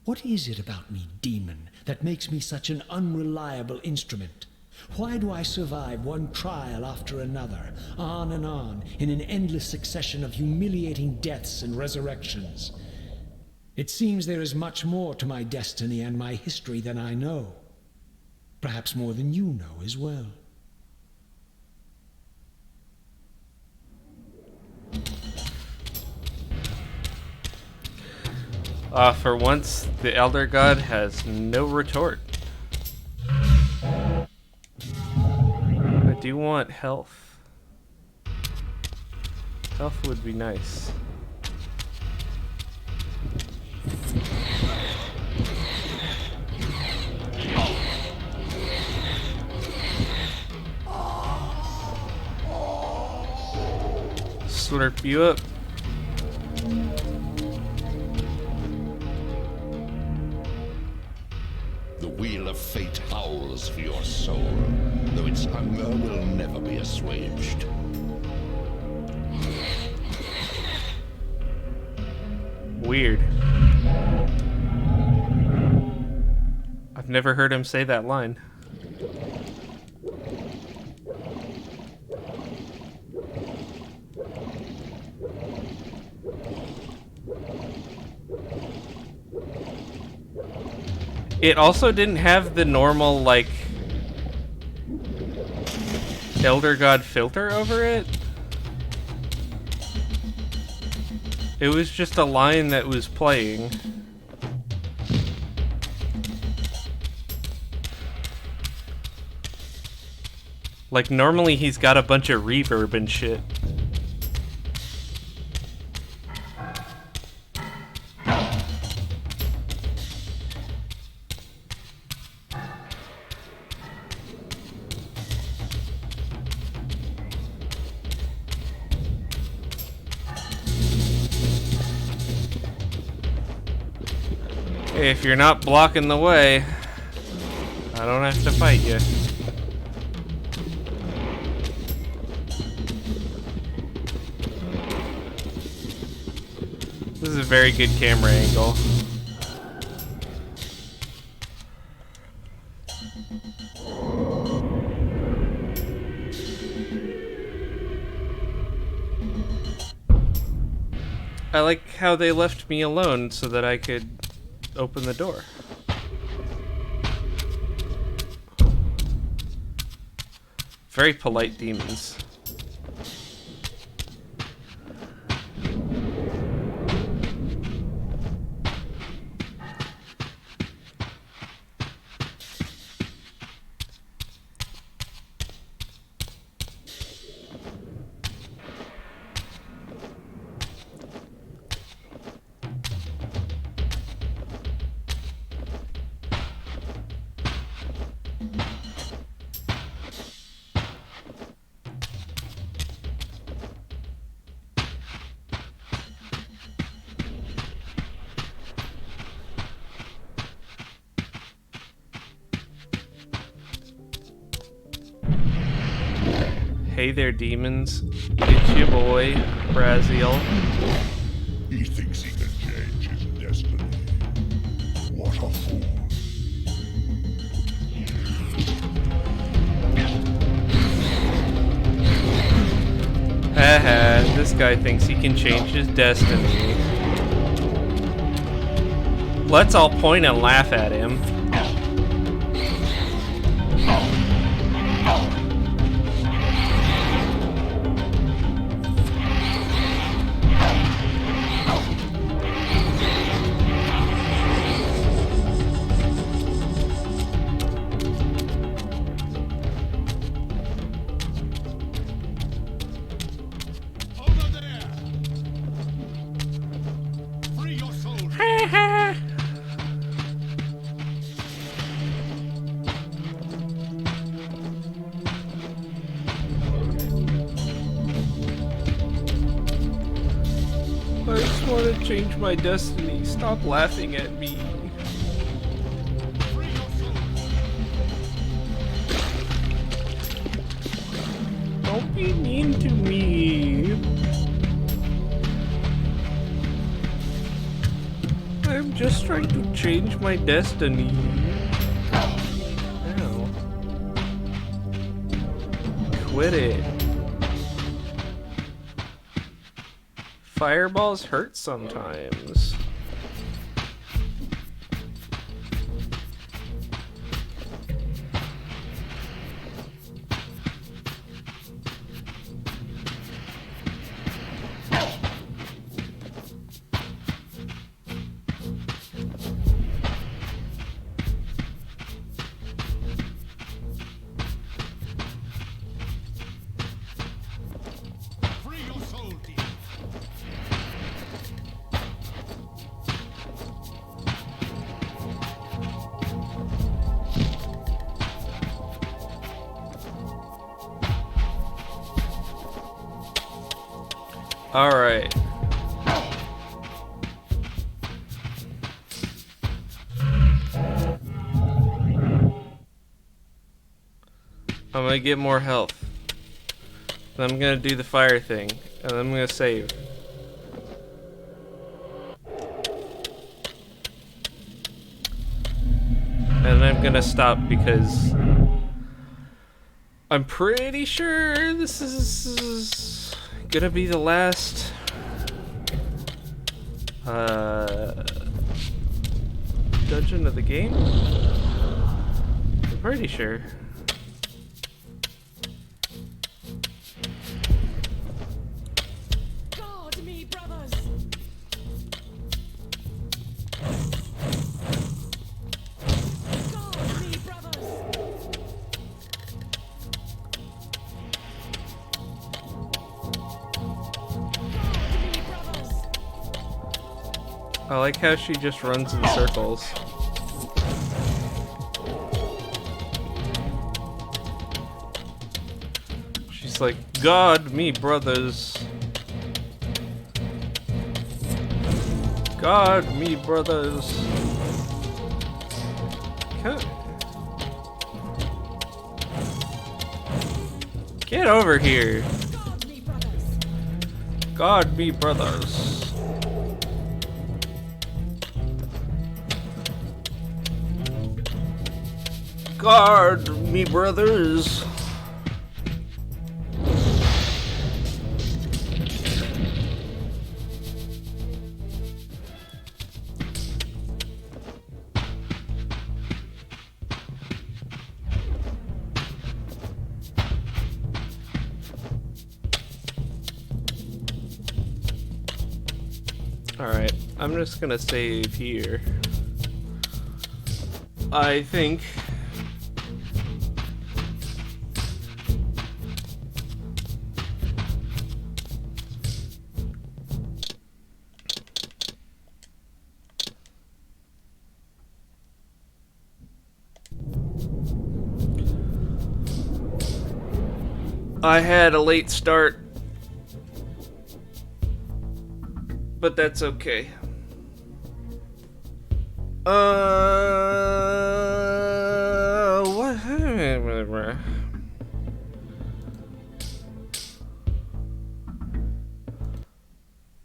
[SPEAKER 3] What is it about me, demon, that makes me such an unreliable instrument? Why do I survive one trial after another, on and on, in an endless succession of humiliating deaths and resurrections? It seems there is much more to my destiny and my history than I know. Perhaps more than you know as well.
[SPEAKER 1] For once, the Elder God has no retort. I do want health. Health would be nice. slurp you up.
[SPEAKER 5] The wheel of fate howls for your soul, though its hunger will never be assuaged.
[SPEAKER 1] Weird. I've never heard him say that line. It also didn't have the normal, like, Elder God filter over it. It was just a line that was playing. Like, normally he's got a bunch of reverb and shit. Hey, if you're not blocking the way, I don't have to fight you. This is a very good camera angle. I like how they left me alone so that I could open the door. Very polite demons. Hey there, demons. It's your boy, Braziel.
[SPEAKER 5] He thinks he can change his destiny. What a fool.
[SPEAKER 1] Haha, this guy thinks he can change his destiny. Let's all point and laugh at him. I just want to change my destiny. Stop laughing at me. Don't be mean to me. I'm just trying to change my destiny. Ow. Quit it. Fireballs hurt sometimes. Alright. I'm gonna get more health. Then I'm gonna do the fire thing. And then I'm gonna save. And I'm gonna stop because I'm pretty sure this is gonna be the last dungeon of the game. I'm pretty sure.
[SPEAKER 6] Guard me, brothers! Guard me, brothers! Guard me, brothers!
[SPEAKER 1] I like how she just runs in circles. She's like, God, me brothers. God, me brothers. Get over here.
[SPEAKER 6] Guard me, brothers!
[SPEAKER 1] God, me brothers. Guard me brothers. Alright, I'm just gonna save here. I think. I had a late start, but that's okay. What?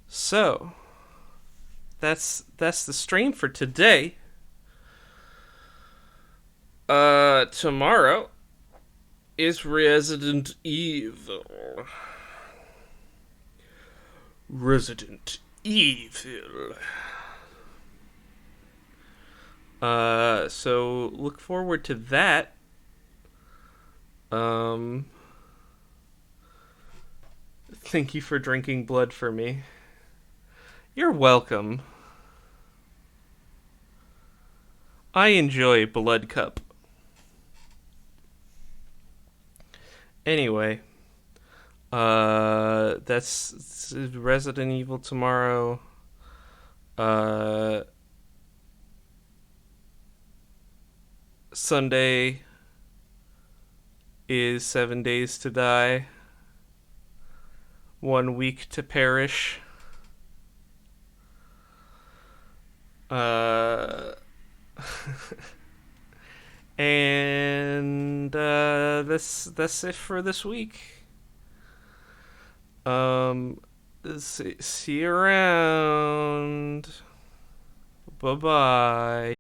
[SPEAKER 1] So, that's the stream for today. Tomorrow is Resident Evil. Resident Evil. So look forward to that. Thank you for drinking blood for me. You're welcome. I enjoy Blood Cup. Anyway, that's Resident Evil tomorrow. Sunday is 7 Days to Die. 1 week to perish. And that's it for this week. See you around. Bye bye.